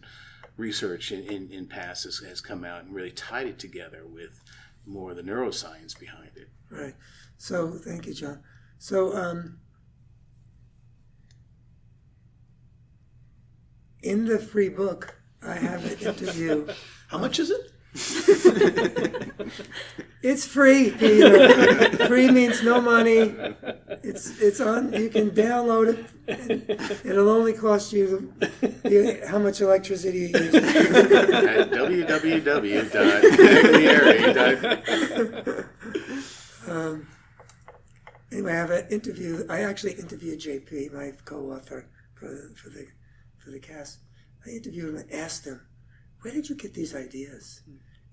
research in PASS has come out and really tied it together with more of the neuroscience behind it. Right. So thank you, John. So in the free book, I have an interview. How much is it? It's free, Peter. Free means no money. It's on. You can download it. And it'll only cost you how much electricity you use. At www.naglieri.com. Anyway, I have an interview. I actually interviewed JP, my co-author, for the cast. I interviewed him and asked him, "Where did you get these ideas?"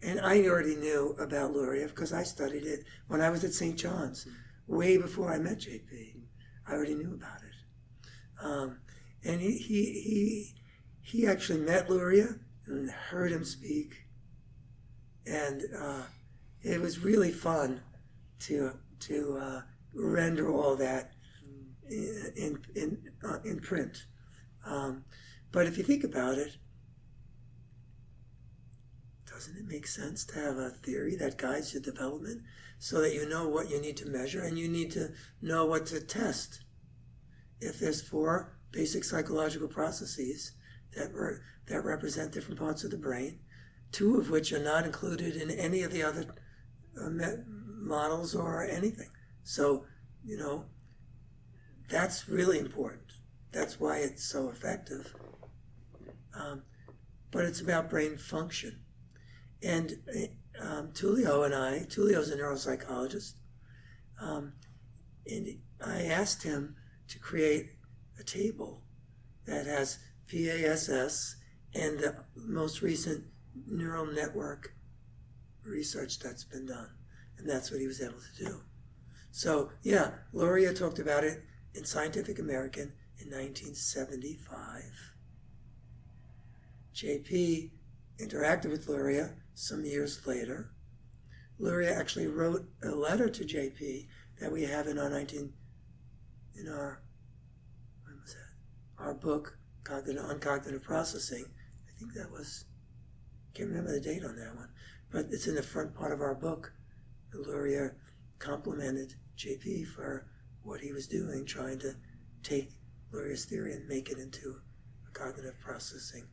And I already knew about Luria because I studied it when I was at St. John's, way before I met JP. I already knew about it. And he actually met Luria and heard him speak, and it was really fun to render all that in print. But if you think about it, doesn't it make sense to have a theory that guides your development so that you know what you need to measure and you need to know what to test? If there's 4 basic psychological processes that represent different parts of the brain, 2 of which are not included in any of the other models or anything. So, that's really important. That's why it's so effective. But it's about brain function. And Tullio's a neuropsychologist, and I asked him to create a table that has PASS and the most recent neural network research that's been done. And that's what he was able to do. So, yeah, Luria talked about it in Scientific American in 1975. JP interacted with Luria some years later. Luria actually wrote a letter to JP that we have in our book, on cognitive processing. I think that was, can't remember the date on that one, but it's in the front part of our book. Luria complimented JP for what he was doing, trying to take Luria's theory and make it into a cognitive processing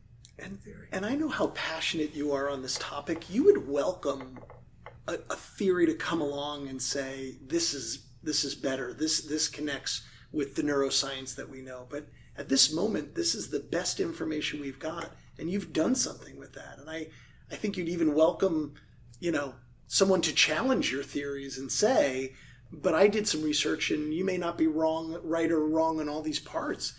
theory. And I know how passionate you are on this topic. You would welcome a theory to come along and say, this is better. This connects with the neuroscience that we know. But at this moment, this is the best information we've got, and you've done something with that. And I think you'd even welcome, someone to challenge your theories and say, but I did some research and you may not be right or wrong on all these parts.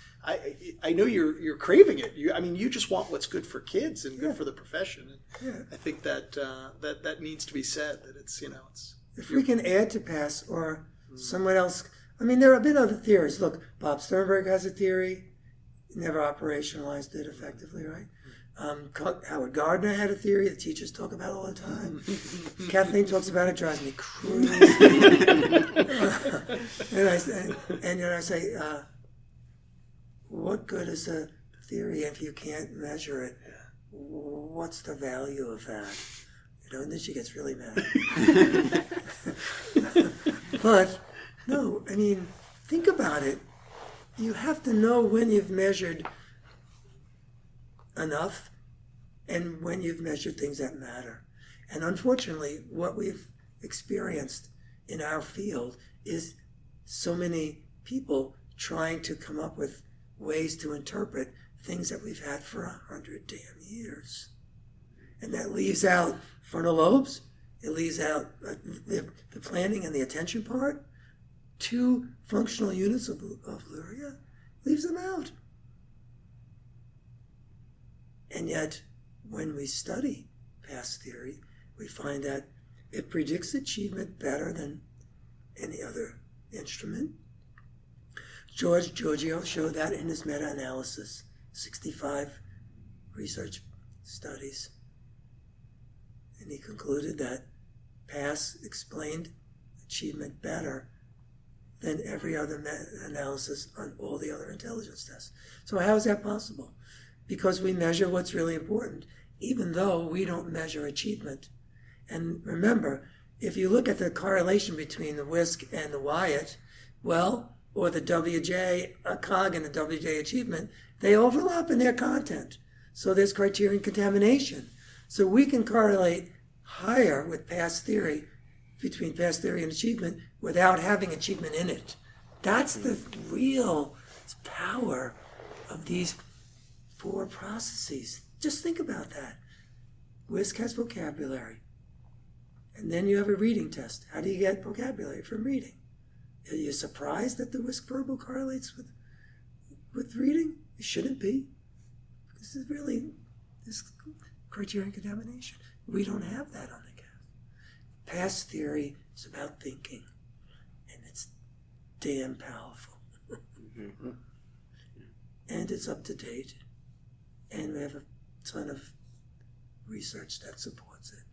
I know you're craving it. You just want what's good for kids and good for the profession. And I think that needs to be said, that it's. If we can add to PASS or someone else, there have been other theories. Look, Bob Sternberg has a theory, never operationalized it effectively, right? Howard Gardner had a theory the teachers talk about all the time. Kathleen talks about it, drives me crazy. And I say, what good is a theory if you can't measure it? What's the value of that? And then she gets really mad. But, no, think about it. You have to know when you've measured enough and when you've measured things that matter. And unfortunately, what we've experienced in our field is so many people trying to come up with ways to interpret things that we've had for 100 damn years. And that leaves out frontal lobes, it leaves out the planning and the attention part, 2 functional units of Luria, leaves them out. And yet, when we study past theory, we find that it predicts achievement better than any other instrument. George Giorgio showed that in his meta-analysis, 65 research studies. And he concluded that PASS explained achievement better than every other meta-analysis on all the other intelligence tests. So how is that possible? because we measure what's really important, even though we don't measure achievement. And remember, if you look at the correlation between the WISC and the Wyatt, well, or the WJ COG and the WJ achievement, they overlap in their content. So there's criterion contamination. So we can correlate higher with past theory, between past theory and achievement, without having achievement in it. That's the real power of these 4 processes. Just think about that. WISC has vocabulary. And then you have a reading test. How do you get vocabulary from reading? Are you surprised that the WISC verbal correlates with reading? It shouldn't be. This is really this criterion contamination. We don't have that on the cast. Past theory is about thinking, and it's damn powerful. And it's up to date, and we have a ton of research that supports it.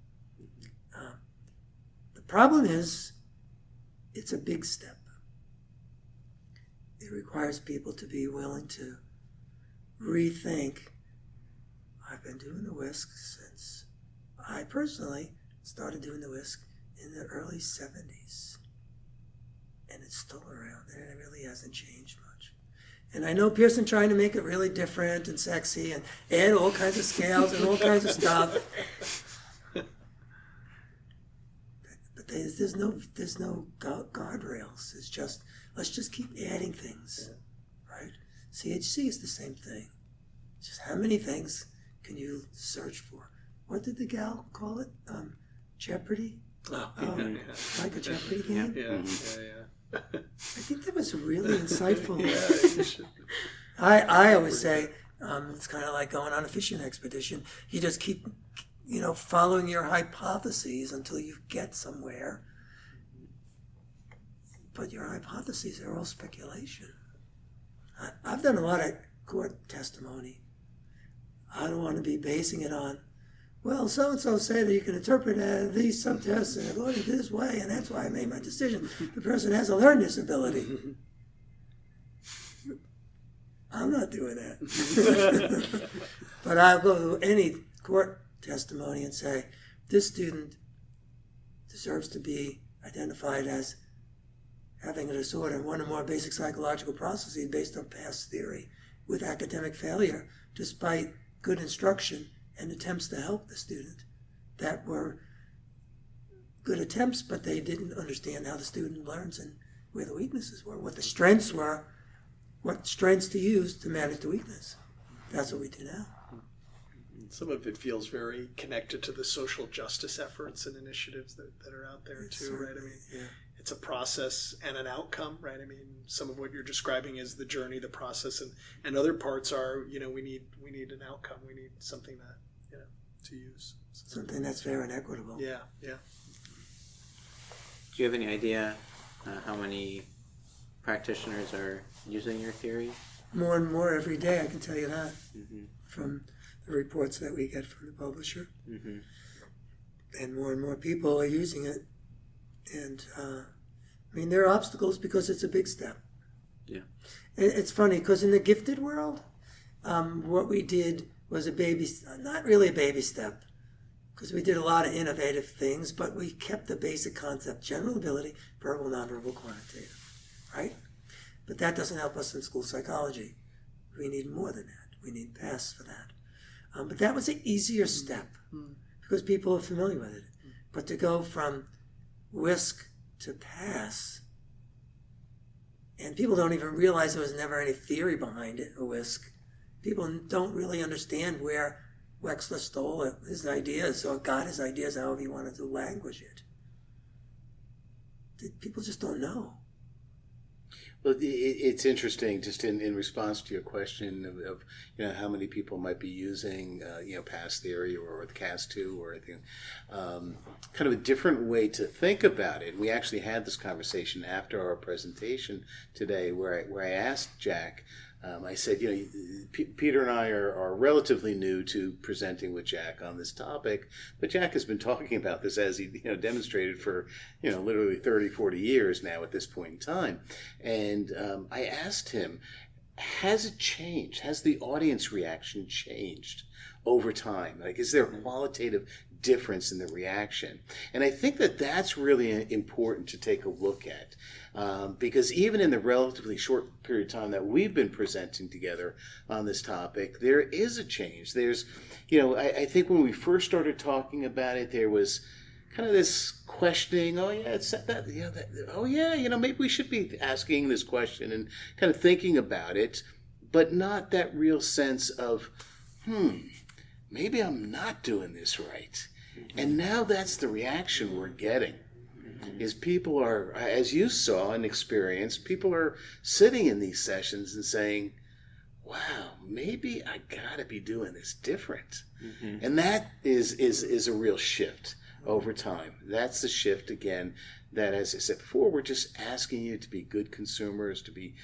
The problem is, it's a big step. It requires people to be willing to rethink. I've been doing the WISC since I personally started doing the WISC in the early 70s. And it's still around, and it really hasn't changed much. And I know Pearson trying to make it really different and sexy and add all kinds of scales and all kinds of stuff. But there's no guardrails. It's just, let's just keep adding things, right? CHC is the same thing. Just how many things can you search for? What did the gal call it? Jeopardy? Like a Jeopardy game? Yeah. I think that was really insightful. I always say it's kind of like going on a fishing expedition. You just keep, following your hypotheses until you get somewhere. But your hypotheses are all speculation. I've done a lot of court testimony. I don't want to be basing it on, well, so-and-so say that you can interpret these subtests and according to this way, and that's why I made my decision. The person has a learning disability. I'm not doing that. But I'll go to any court testimony and say, this student deserves to be identified as having a disorder in one or more basic psychological processes based on past theory with academic failure, despite good instruction and attempts to help the student that were good attempts, but they didn't understand how the student learns and where the weaknesses were, what the strengths were, what strengths to use to manage the weakness. That's what we do now. Some of it feels very connected to the social justice efforts and initiatives that are out there too, right? I mean, it's a process and an outcome, right? I mean, some of what you're describing is the journey, the process, and other parts are, we need an outcome. We need something to use. Something that's fair and equitable. Yeah. Do you have any idea how many practitioners are using your theory? More and more every day, I can tell you that, from the reports that we get from the publisher. And more people are using it. And, there are obstacles because it's a big step. Yeah. It's funny, because in the gifted world, what we did was not really a baby step, because we did a lot of innovative things, but we kept the basic concept, general ability, verbal, nonverbal, quantitative, right? But that doesn't help us in school psychology. We need more than that. We need PASS for that. But that was an easier step, because people are familiar with it. But to go from WISC to PASS, and people don't even realize there was never any theory behind it, a WISC. People don't really understand where Wexler stole his ideas or got his ideas, however you wanted to language it. People just don't know. Well, it's interesting, just in response to your question of how many people might be using past theory or the CAS2 or anything, kind of a different way to think about it. We actually had this conversation after our presentation today, where I asked Jack. I said, Peter and I are relatively new to presenting with Jack on this topic, but Jack has been talking about this, as he demonstrated, for literally 30, 40 years now at this point in time. And I asked him, has it changed? Has the audience reaction changed over time? Like, is there a qualitative difference in the reaction? And I think that that's really important to take a look at, because even in the relatively short period of time that we've been presenting together on this topic, there is a change. There's, I think when we first started talking about it, there was kind of this questioning. Oh yeah, it's that. Yeah, oh yeah, maybe we should be asking this question and kind of thinking about it, but not that real sense of, maybe I'm not doing this right. And now that's the reaction we're getting. Is people are, as you saw and experienced, people are sitting in these sessions and saying, wow, maybe I gotta be doing this different. And that is a real shift over time. That's the shift, again, that, as I said before, we're just asking you to be good consumers, to be,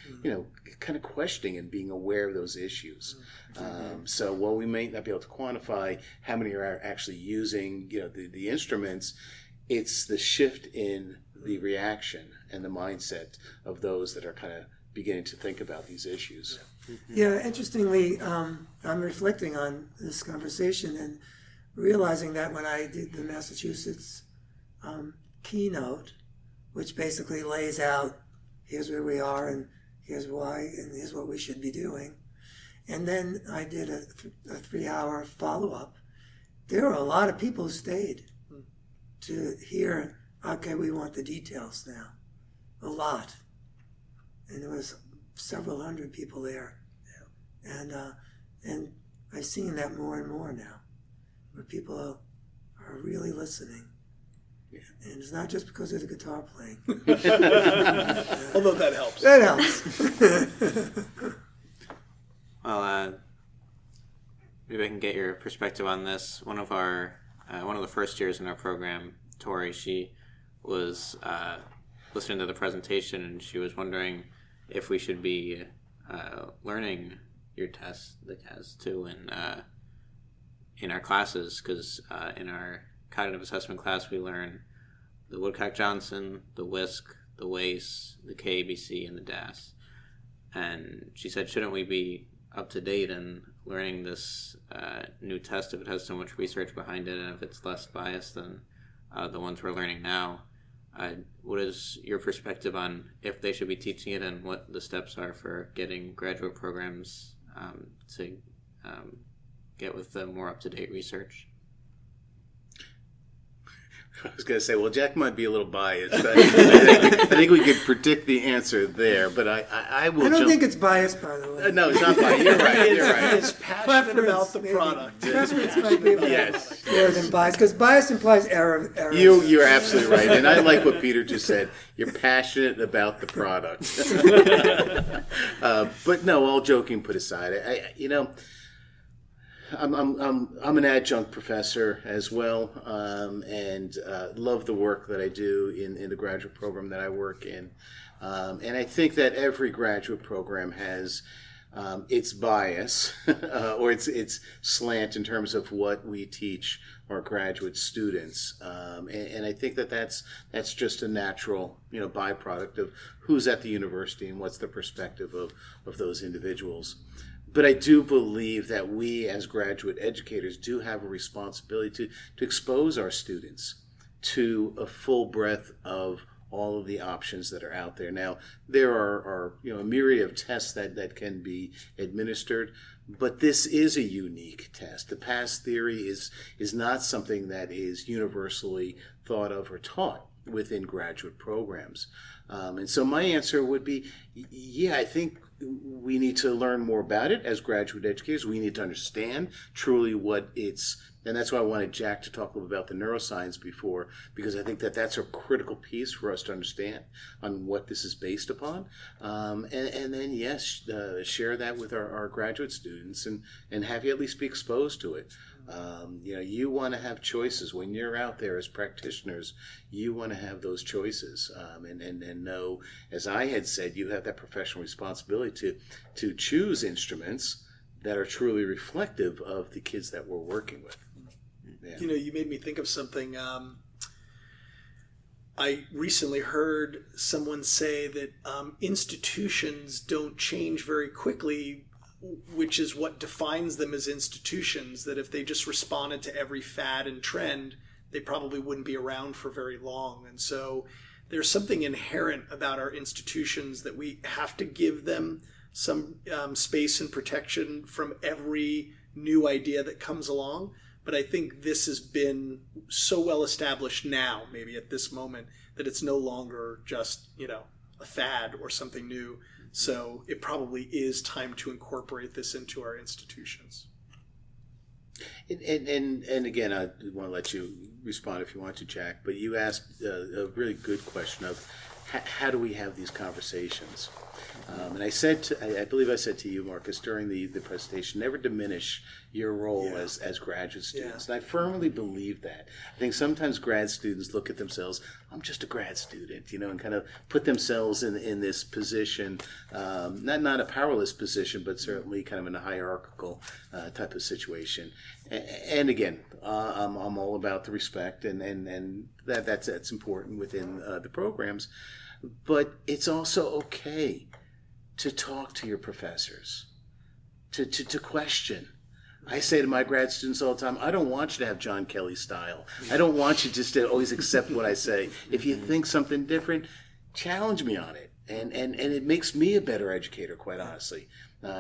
kind of questioning and being aware of those issues. So while we may not be able to quantify how many are actually using, the instruments, it's the shift in the reaction and the mindset of those that are kind of beginning to think about these issues. Yeah, interestingly, I'm reflecting on this conversation and realizing that when I did the Massachusetts keynote, which basically lays out, here's where we are and here's why and here's what we should be doing. And then I did a 3-hour follow-up. There were a lot of people who stayed to hear, okay, we want the details now. A lot. And there was several hundred people there. And I've seen that more and more now, where people are really listening. Yeah. And it's not just because of the guitar playing. Although that helps. That helps. Well, maybe I can get your perspective on this. One of the first years in our program, Tori, she was listening to the presentation, and she was wondering if we should be learning your test, the CAS, too, in our classes, because in our cognitive assessment class, we learn the Woodcock-Johnson, the WISC, the WACE, the KABC, and the DAS. And she said, shouldn't we be up to date in learning this new test if it has so much research behind it and if it's less biased than the ones we're learning now? What is your perspective on if they should be teaching it and what the steps are for getting graduate programs to get with the more up-to-date research? I was going to say, well, Jack might be a little biased. I think we could predict the answer there, but I will. I don't think it's biased, by the way. No, it's not biased. You're right. You're right. It's passionate about the product. Preference might be Yes. more than bias, because bias implies error. You're absolutely right, and I like what Peter just said. You're passionate about the product. But no, all joking put aside, I'm an adjunct professor as well, and love the work that I do in the graduate program that I work in. And I think that every graduate program has its bias or its slant in terms of what we teach our graduate students. And I think that that's just a natural byproduct of who's at the university and what's the perspective of those individuals. But I do believe that we as graduate educators do have a responsibility to expose our students to a full breadth of all of the options that are out there. Now, there are a myriad of tests that can be administered, but this is a unique test. The past theory is not something that is universally thought of or taught within graduate programs. And so my answer would be, yeah, I think we need to learn more about it as graduate educators. We need to understand truly what and that's why I wanted Jack to talk a little about the neuroscience before, because I think that that's a critical piece for us to understand on what this is based upon. And then, yes, share that with our graduate students and have you at least be exposed to it. You want to have choices when you're out there as practitioners. You want to have those choices, and know, as I had said, you have that professional responsibility to choose instruments that are truly reflective of the kids that we're working with. Yeah. You made me think of something. I recently heard someone say that institutions don't change very quickly, which is what defines them as institutions, that if they just responded to every fad and trend, they probably wouldn't be around for very long. And so there's something inherent about our institutions that we have to give them some space and protection from every new idea that comes along. But I think this has been so well established now, maybe at this moment, that it's no longer just, a fad or something new. So it probably is time to incorporate this into our institutions. And again, I want to let you respond if you want to, Jack, but you asked a really good question of how do we have these conversations? And I believe I said to you, Marcus, during the presentation, never diminish your role as graduate students. Yeah. And I firmly believe that. I think sometimes grad students look at themselves, I'm just a grad student, and kind of put themselves in this position, not a powerless position, but certainly kind of in a hierarchical type of situation. And again, I'm all about the respect, and that's important within the programs. But it's also okay to talk to your professors, to question. I say to my grad students all the time, I don't want you to have John Kelly style. I don't want you just to always accept what I say. If you think something different, challenge me on it. And it makes me a better educator, quite honestly.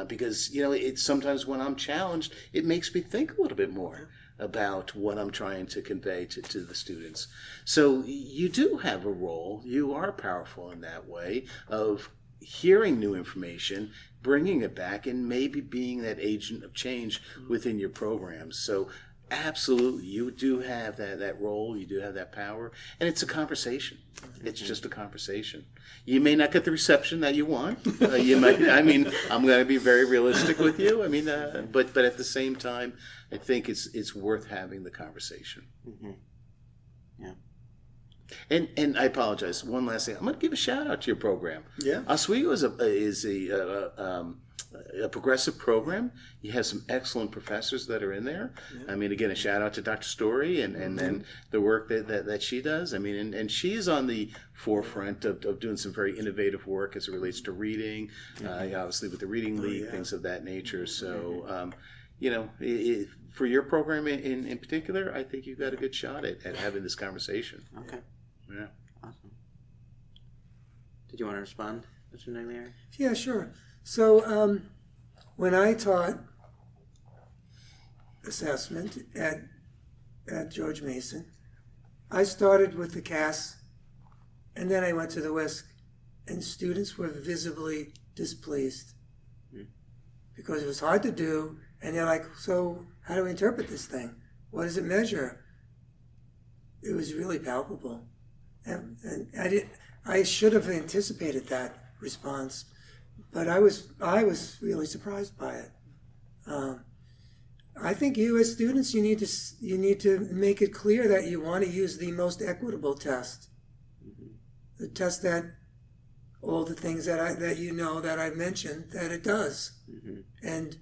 Because, it's sometimes when I'm challenged, it makes me think a little bit more about what I'm trying to convey to the students. So you do have a role. You are powerful in that way of hearing new information, bringing it back, and maybe being that agent of change within your programs. So absolutely, you do have that role. You do have that power. And it's a conversation. It's just a conversation. You may not get the reception that you want. You might. I'm going to be very realistic with you. But at the same time, I think it's worth having the conversation. Mm-hmm. Yeah. And I apologize. One last thing. I'm going to give a shout out to your program. Yeah. Oswego is a progressive program. You have some excellent professors that are in there. Yeah. Again, a shout out to Dr. Story and then the work that she does. And she's on the forefront of doing some very innovative work as it relates to reading, obviously with the Reading League, things of that nature. So, for your program in particular, I think you've got a good shot at having this conversation. Okay. Yeah. Awesome. Did you want to respond, Mr. Naglieri? Yeah, sure. So when I taught assessment at George Mason, I started with the CAS, and then I went to the WISC, and students were visibly displeased because it was hard to do, and they're like, so how do we interpret this thing? What does it measure? It was really palpable. And I should have anticipated that response, but I was really surprised by it. I think you as students, you need to make it clear that you want to use the most equitable test, the test that all the things that I've mentioned that it does, and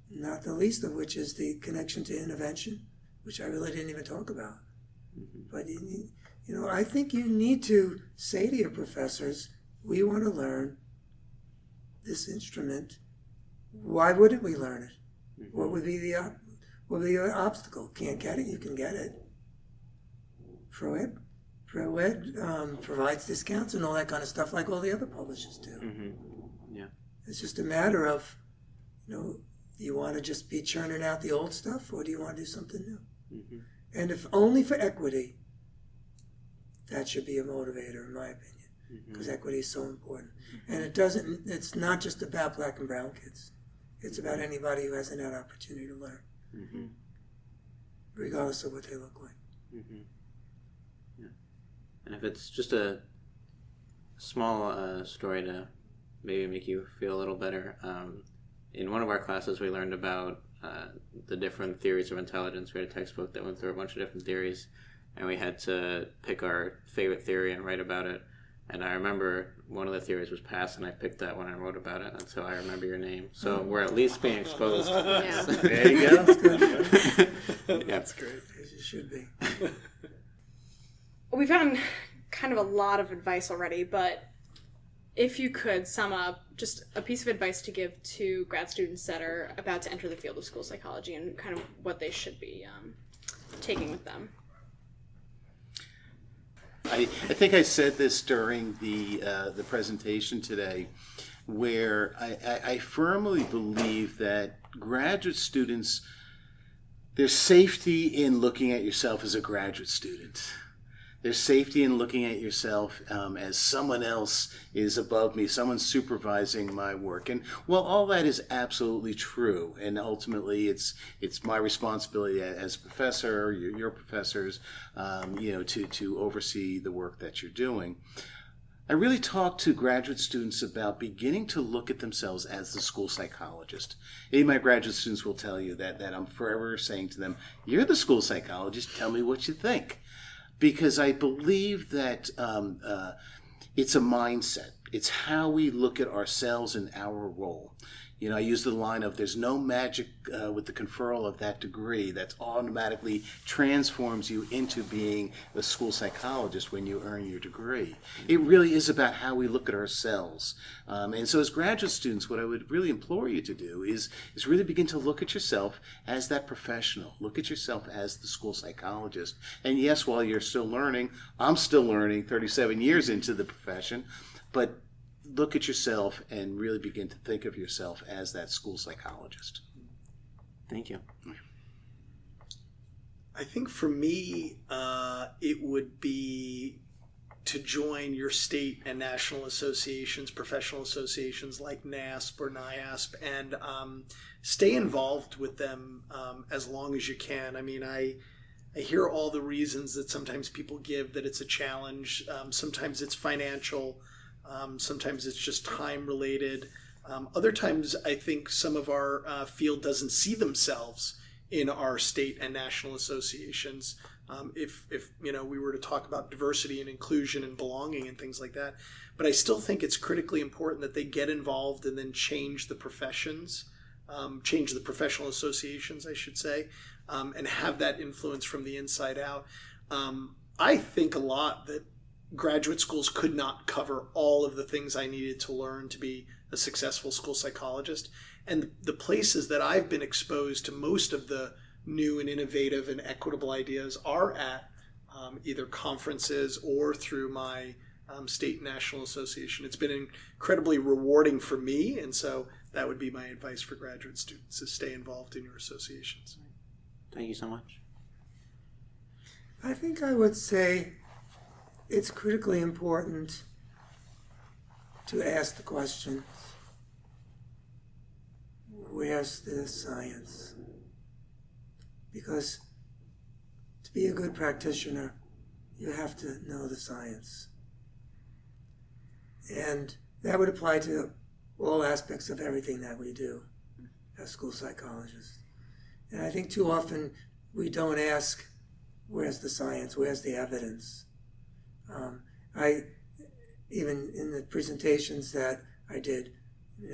not the least of which is the connection to intervention, which I really didn't even talk about. But I think you need to say to your professors, we want to learn this instrument. Why wouldn't we learn it? What would be the obstacle? Can't get it? You can get it. ProEd provides discounts and all that kind of stuff like all the other publishers do. Yeah. It's just a matter of, do you want to just be churning out the old stuff, or do you want to do something new? And if only for equity, that should be a motivator, in my opinion, because equity is so important. And it's not just about black and brown kids. It's about anybody who hasn't had opportunity to learn, regardless of what they look like. Yeah. And if it's just a small story to maybe make you feel a little better, in one of our classes we learned about the different theories of intelligence. We had a textbook that went through a bunch of different theories, and we had to pick our favorite theory and write about it. And I remember one of the theories was past, and I picked that one and wrote about it, and so I remember your name. So we're at least being exposed. Yeah. There you go. Yeah. That's great. As it should be. We found kind of a lot of advice already, but if you could sum up just a piece of advice to give to grad students that are about to enter the field of school psychology and kind of what they should be taking with them. I think I said this during the presentation today, where I firmly believe that graduate students, there's safety in looking at yourself as a graduate student. There's safety in looking at yourself as someone else is above me, someone supervising my work. And well, all that is absolutely true. And ultimately, it's my responsibility as a professor, your professors, to oversee the work that you're doing. I really talk to graduate students about beginning to look at themselves as the school psychologist. Any of my graduate students will tell you that I'm forever saying to them, "You're the school psychologist, tell me what you think." Because I believe that it's a mindset. It's how we look at ourselves and our role. You know, I use the line of there's no magic with the conferral of that degree that automatically transforms you into being a school psychologist when you earn your degree. It really is about how we look at ourselves. And so as graduate students, what I would really implore you to do is really begin to look at yourself as that professional. Look at yourself as the school psychologist. And yes, while you're still learning, I'm still learning 37 years into the profession, but look at yourself and really begin to think of yourself as that school psychologist. Thank you. I think for me, it would be to join your state and national associations, professional associations like NASP or NIASP, and stay involved with them as long as you can. I mean, I hear all the reasons that sometimes people give that it's a challenge. Sometimes it's financial. Sometimes it's just time related. Other times I think some of our field doesn't see themselves in our state and national associations. If we were to talk about diversity and inclusion and belonging and things like that. But I still think it's critically important that they get involved and then change the professions, change the professional associations, I should say, and have that influence from the inside out. I think a lot that graduate schools could not cover all of the things I needed to learn to be a successful school psychologist. And the places that I've been exposed to most of the new and innovative and equitable ideas are at either conferences or through my state and national association. It's been incredibly rewarding for me, and so that would be my advice for graduate students, is stay involved in your associations. Thank you so much. I think I would say it's critically important to ask the question, where's the science? Because to be a good practitioner, you have to know the science. And that would apply to all aspects of everything that we do as school psychologists. And I think too often we don't ask, where's the science, where's the evidence? Even in the presentations that I did,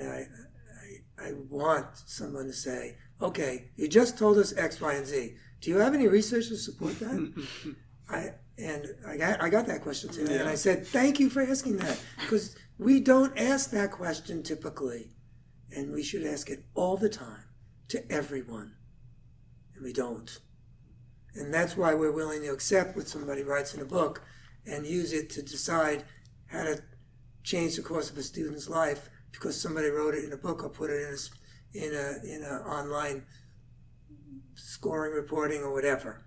I want someone to say, okay, you just told us X, Y, and Z. Do you have any research to support that? I got that question today, and I said, thank you for asking that, because we don't ask that question typically, and we should ask it all the time to everyone, and we don't. And that's why we're willing to accept what somebody writes in a book and use it to decide how to change the course of a student's life because somebody wrote it in a book or put it in a online scoring reporting or whatever.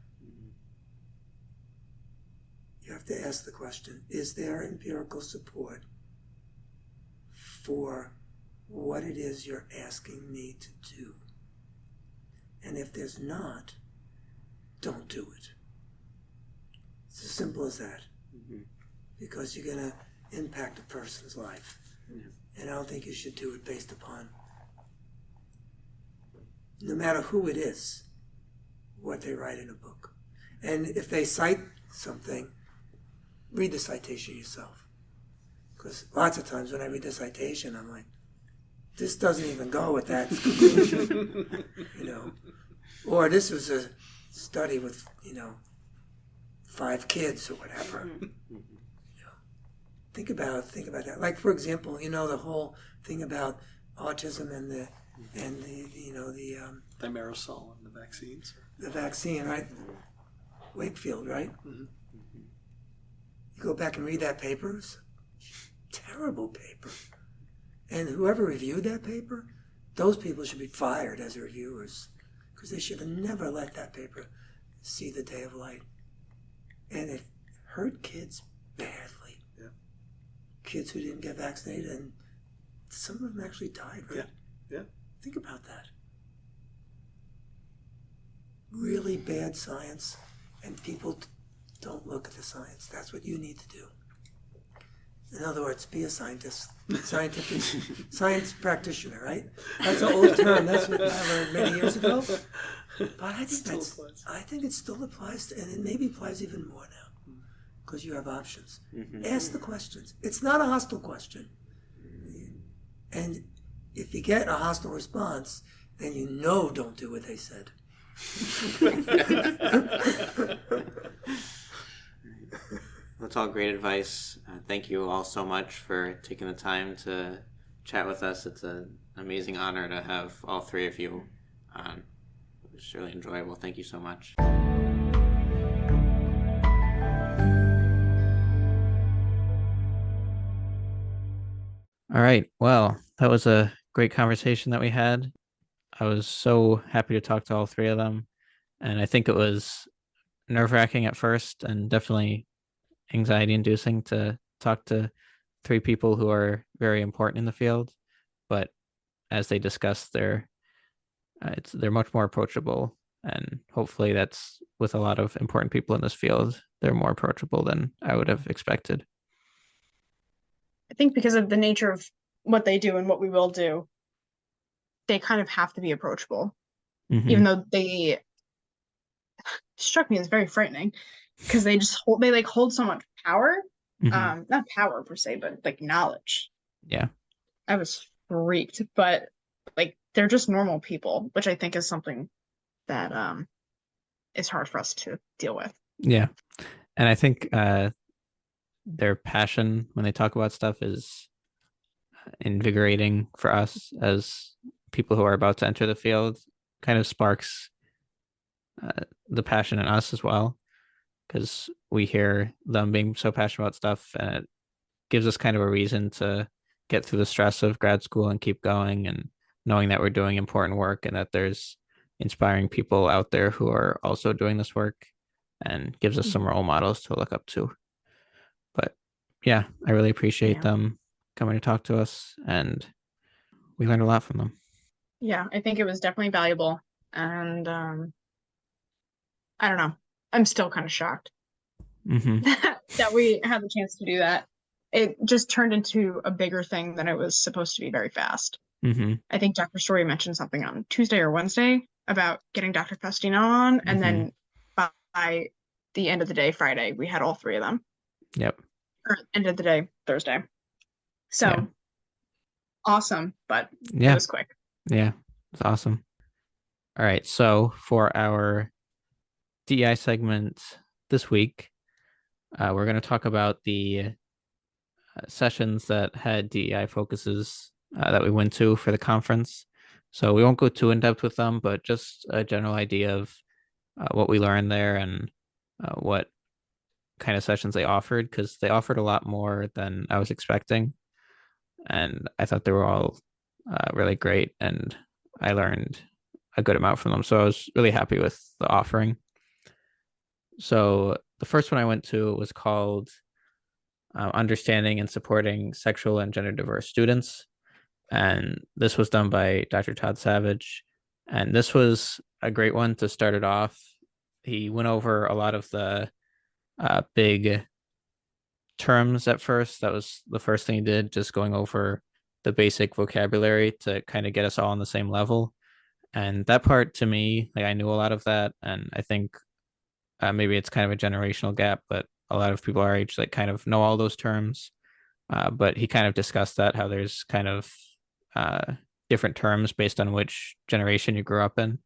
You have to ask the question, is there empirical support for what it is you're asking me to do? And if there's not, don't do it. It's as simple as that. Mm-hmm. Because you're going to impact a person's life. Yeah. And I don't think you should do it based upon, no matter who it is, what they write in a book. And if they cite something, read the citation yourself. Because lots of times when I read the citation, I'm like, this doesn't even go with that conclusion. Or this was a study with, 5 kids or whatever. think about that. Like, for example, the whole thing about autism and the Thimerosal and the vaccines. The vaccine, right? Wakefield, right? Mm-hmm. You go back and read that paper. It's a terrible paper. And whoever reviewed that paper, those people should be fired as reviewers, because they should have never let that paper see the day of light. And it hurt kids badly. Yeah. Kids who didn't get vaccinated, and some of them actually died, right? Yeah. Think about that. Really bad science, and people don't look at the science. That's what you need to do. In other words, be a scientist, science practitioner, right? That's an old term. That's what I learned many years ago. But I think it still applies, and it maybe applies even more now, because you have options. Mm-hmm. Ask the questions. It's not a hostile question. And if you get a hostile response, then don't do what they said. That's all great advice. Thank you all so much for taking the time to chat with us. It's an amazing honor to have all three of you on. It was really enjoyable. Thank you so much. All right. Well, that was a great conversation that we had. I was so happy to talk to all three of them. And I think it was nerve-wracking at first and definitely anxiety-inducing to talk to three people who are very important in the field. But as they discussed, they're much more approachable. And hopefully that's with a lot of important people in this field. They're more approachable than I would have expected. I think because of the nature of what they do and what we will do, they kind of have to be approachable, even though they struck me as very frightening, because they hold so much power, not power per se, but like knowledge. Yeah, I was freaked, but like they're just normal people, which I think is something that is hard for us to deal with. Yeah, and I think their passion when they talk about stuff is invigorating for us as people who are about to enter the field. Kind of sparks the passion in us as well, because we hear them being so passionate about stuff, and it gives us kind of a reason to get through the stress of grad school and keep going, and knowing that we're doing important work and that there's inspiring people out there who are also doing this work, and gives us some role models to look up to. But yeah, I really appreciate them coming to talk to us, and we learned a lot from them. Yeah, I think it was definitely valuable, and I don't know, I'm still kind of shocked that we had the chance to do that. It just turned into a bigger thing than it was supposed to be very fast. I think Dr. Story mentioned something on Tuesday or Wednesday about getting Dr. Faustino on, and then by the end of the day, Friday, we had all three of them. Yep. Or end of the day, Thursday. So awesome, but it was quick. Yeah, it's awesome. All right, so for our DEI segment this week, we're going to talk about the sessions that had DEI focuses that we went to for the conference. So we won't go too in depth with them, but just a general idea of what we learned there and what kind of sessions they offered, because they offered a lot more than I was expecting. And I thought they were all really great, and I learned a good amount from them. So I was really happy with the offering. So the first one I went to was called Understanding and Supporting Sexual and Gender Diverse Students. And this was done by Dr. Todd Savage. And this was a great one to start it off. He went over a lot of the big terms at first. That was the first thing he did, just going over the basic vocabulary to kind of get us all on the same level. And that part, to me, like, I knew a lot of that, and I think maybe it's kind of a generational gap, but a lot of people our age like kind of know all those terms. But he kind of discussed that, how there's kind of different terms based on which generation you grew up in,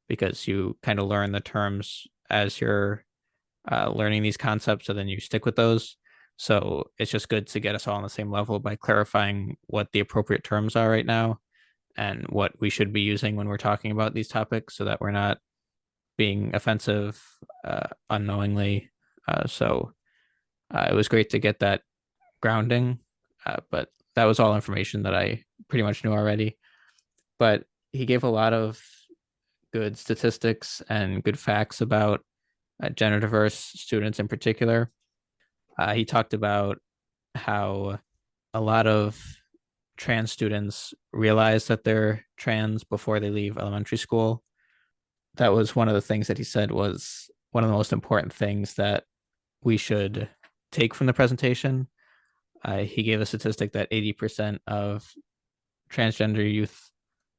because you kind of learn the terms as you're learning these concepts, so then you stick with those. So it's just good to get us all on the same level by clarifying what the appropriate terms are right now and what we should be using when we're talking about these topics so that we're not being offensive unknowingly. So it was great to get that grounding, but that was all information that I pretty much knew already. But he gave a lot of good statistics and good facts about gender diverse students in particular. He talked about how a lot of trans students realize that they're trans before they leave elementary school. That was one of the things that he said was one of the most important things that we should take from the presentation. He gave a statistic that 80% of transgender youth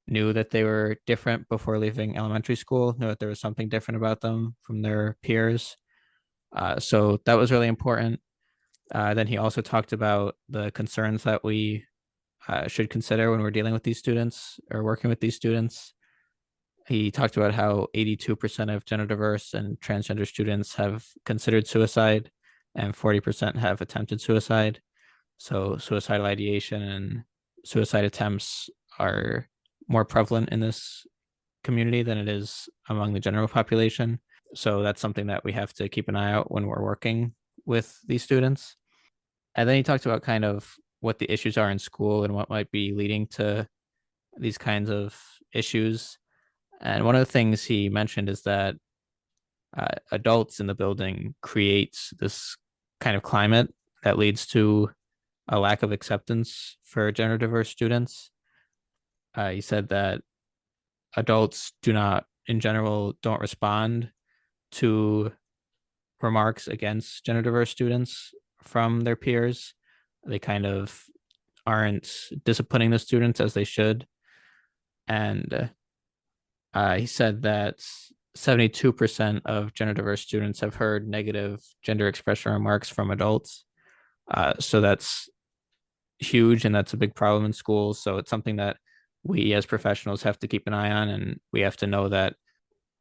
knew that they were different before leaving elementary school, knew that there was something different about them from their peers. So that was really important. Then he also talked about the concerns that we should consider when we're dealing with these students or working with these students. He talked about how 82% of gender diverse and transgender students have considered suicide and 40% have attempted suicide. So suicidal ideation and suicide attempts are more prevalent in this community than it is among the general population. So that's something that we have to keep an eye out when we're working with these students. And then he talked about kind of what the issues are in school and what might be leading to these kinds of issues. And one of the things he mentioned is that adults in the building creates this kind of climate that leads to a lack of acceptance for gender diverse students. He said that adults in general, don't respond to remarks against gender diverse students from their peers. They kind of aren't disciplining the students as they should. And he said that 72% of gender diverse students have heard negative gender expression remarks from adults. So that's huge, and that's a big problem in schools. So it's something that we as professionals have to keep an eye on, and we have to know that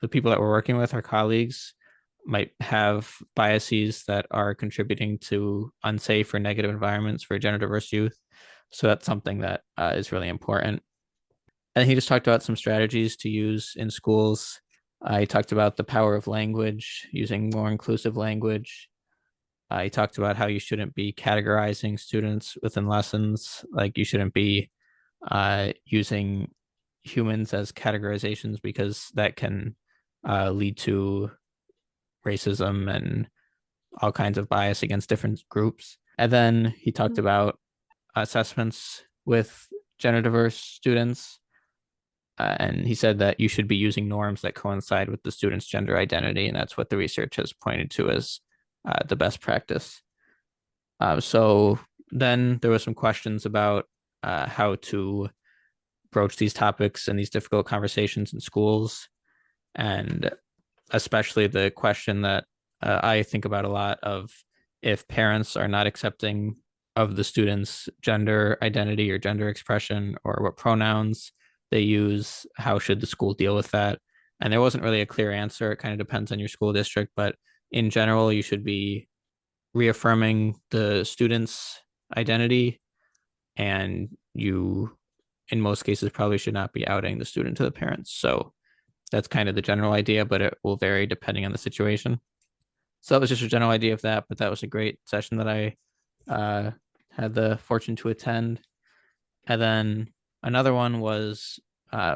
the people that we're working with, our colleagues, might have biases that are contributing to unsafe or negative environments for gender diverse youth. So that's something that is really important. And he just talked about some strategies to use in schools. He talked about the power of language, using more inclusive language. He talked about how you shouldn't be categorizing students within lessons, like you shouldn't be using humans as categorizations, because that can lead to racism and all kinds of bias against different groups. And then he talked about assessments with gender diverse students. And he said that you should be using norms that coincide with the student's gender identity. And that's what the research has pointed to as the best practice. So then there were some questions about how to broach these topics and these difficult conversations in schools. And especially the question that I think about a lot of, if parents are not accepting of the student's gender identity or gender expression or what pronouns they use, how should the school deal with that? And there wasn't really a clear answer. It kind of depends on your school district, but in general, you should be reaffirming the student's identity, and you, in most cases, probably should not be outing the student to the parents. So that's kind of the general idea, but it will vary depending on the situation. So that was just a general idea of that, but that was a great session that I had the fortune to attend. And then another one was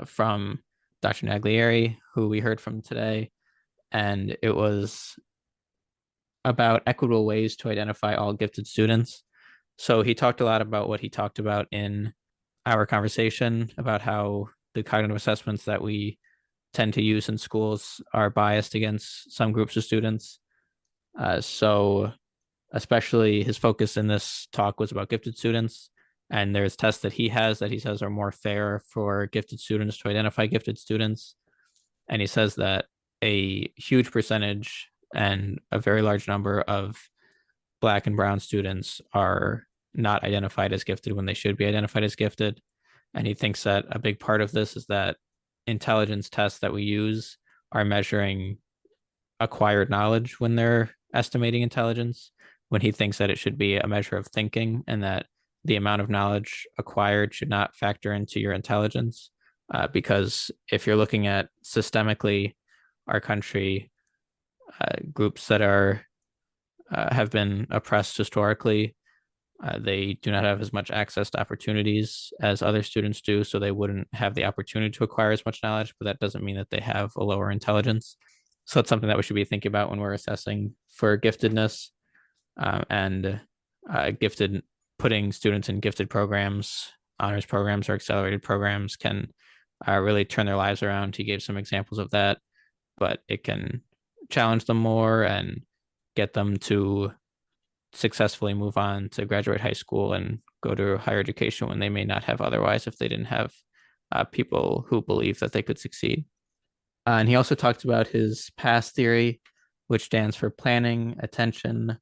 from Dr. Naglieri, who we heard from today, and it was about equitable ways to identify all gifted students. So he talked a lot about what he talked about in our conversation about how the cognitive assessments that we tend to use in schools are biased against some groups of students. So especially his focus in this talk was about gifted students. And there's tests that he says are more fair for gifted students to identify gifted students. And he says that a huge percentage and a very large number of Black and brown students are not identified as gifted when they should be identified as gifted. And he thinks that a big part of this is that intelligence tests that we use are measuring acquired knowledge when they're estimating intelligence. when he thinks that it should be a measure of thinking, and that the amount of knowledge acquired should not factor into your intelligence. Because if you're looking at systemically our country, groups that are have been oppressed historically, they do not have as much access to opportunities as other students do, so they wouldn't have the opportunity to acquire as much knowledge, but that doesn't mean that they have a lower intelligence. So it's something that we should be thinking about when we're assessing for giftedness, and gifted, putting students in gifted programs, honors programs, or accelerated programs can really turn their lives around. He gave some examples of that, but it can challenge them more and get them to successfully move on to graduate high school and go to higher education when they may not have otherwise if they didn't have people who believe that they could succeed. And he also talked about his PASS theory, which stands for planning, attention,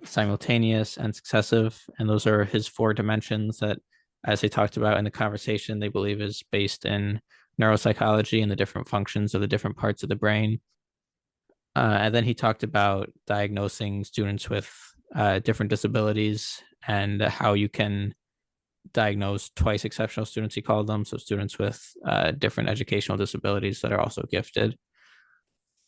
simultaneous, and successive. And those are his 4 dimensions that, as they talked about in the conversation, they believe is based in neuropsychology and the different functions of the different parts of the brain. And then he talked about diagnosing students with different disabilities and how you can diagnose twice exceptional students, he called them. So students with different educational disabilities that are also gifted.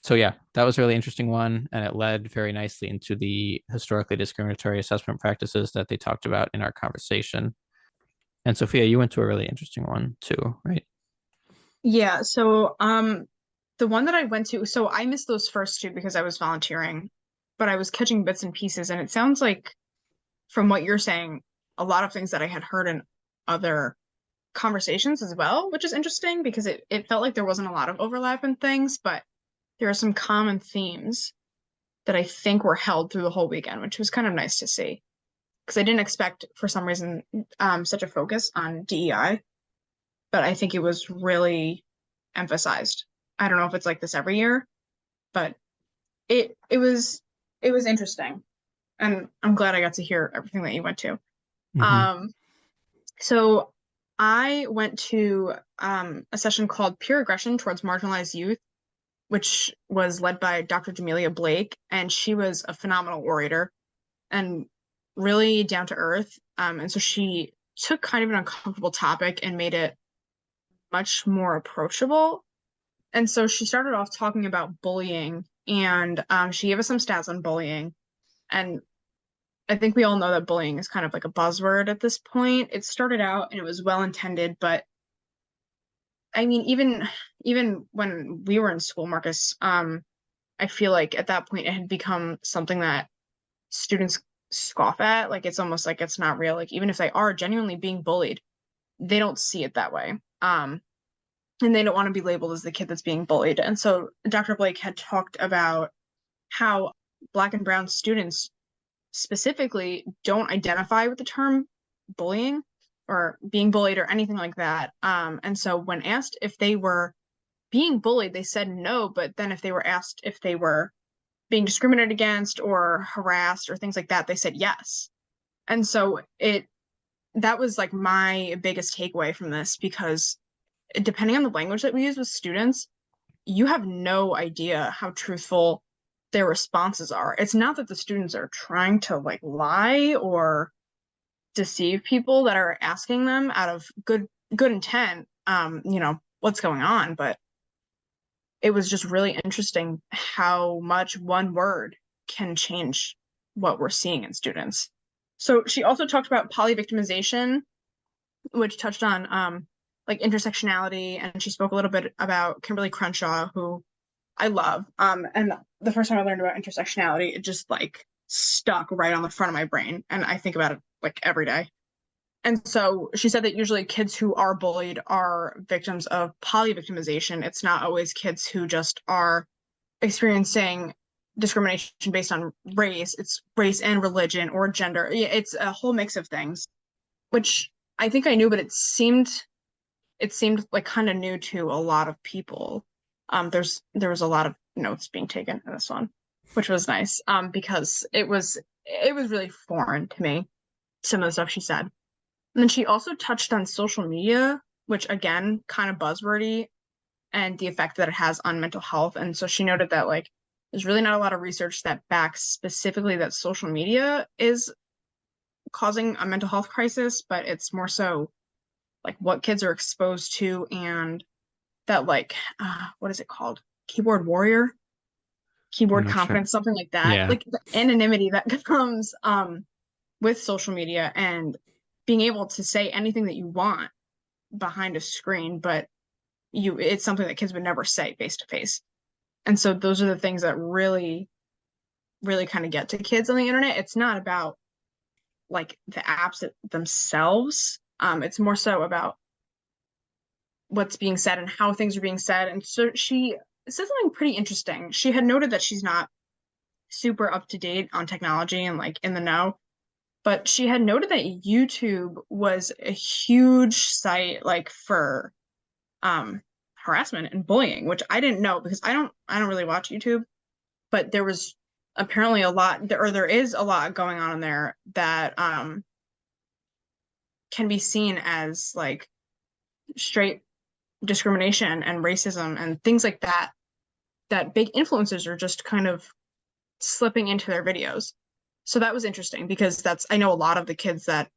So yeah, that was a really interesting one. And it led very nicely into the historically discriminatory assessment practices that they talked about in our conversation. And Sophia, you went to a really interesting one too, right? Yeah, so the one that I went to, so I missed those first 2 because I was volunteering, but I was catching bits and pieces, and it sounds like from what you're saying, a lot of things that I had heard in other conversations as well, which is interesting because it felt like there wasn't a lot of overlap in things, but there are some common themes that I think were held through the whole weekend, which was kind of nice to see. Because I didn't expect, for some reason, such a focus on DEI, but I think it was really emphasized. I don't know if it's like this every year, but it was interesting, and I'm glad I got to hear everything that you went to. Mm-hmm. So I went to a session called Peer Aggression Towards Marginalized Youth, which was led by Dr. Jamelia Blake, and she was a phenomenal orator and really down to earth. And so she took kind of an uncomfortable topic and made it much more approachable. And so she started off talking about bullying, and she gave us some stats on bullying. And I think we all know that bullying is kind of like a buzzword at this point. It started out and it was well intended, but I mean, even when we were in school, Marcus, I feel like at that point it had become something that students scoff at. Like it's almost like it's not real. Like even if they are genuinely being bullied, they don't see it that way. And they don't want to be labeled as the kid that's being bullied. And so Dr. Blake had talked about how Black and brown students specifically don't identify with the term bullying or being bullied or anything like that. And so when asked if they were being bullied, they said no. But then if they were asked if they were being discriminated against or harassed or things like that, they said yes. And so that was like my biggest takeaway from this, because depending on the language that we use with students, you have no idea how truthful their responses are. It's not that the students are trying to like lie or deceive people that are asking them out of good intent, what's going on, but it was just really interesting how much one word can change what we're seeing in students. So she also talked about polyvictimization, which touched on like intersectionality, and she spoke a little bit about Kimberly Crenshaw, who I love. And the first time I learned about intersectionality, it just like stuck right on the front of my brain, and I think about it like every day. And so she said that usually kids who are bullied are victims of polyvictimization. It's not always kids who just are experiencing discrimination based on race. It's race and religion or gender. It's a whole mix of things, which I think I knew, but it seemed like kind of new to a lot of people. There was a lot of notes being taken in this one, which was nice, because it was really foreign to me, some of the stuff she said. And then she also touched on social media, which again, kind of buzzwordy, and the effect that it has on mental health. And so she noted that like there's really not a lot of research that backs specifically that social media is causing a mental health crisis, but it's more so like what kids are exposed to, and that like what is it called? Keyboard warrior? I'm Keyboard not sure. confidence, something like that. Yeah. Like the anonymity that comes with social media and being able to say anything that you want behind a screen, but it's something that kids would never say face to face. And so those are the things that really, really kind of get to kids on the internet. It's not about like the apps themselves. It's more so about what's being said and how things are being said. And so she said something pretty interesting. She had noted that she's not super up to date on technology and like in the know, but she had noted that YouTube was a huge site like for harassment and bullying, which I didn't know because I don't really watch YouTube, but there was apparently a lot, or there is a lot going on in there that can be seen as like straight discrimination and racism and things like that, that big influencers are just kind of slipping into their videos. So that was interesting because I know a lot of the kids that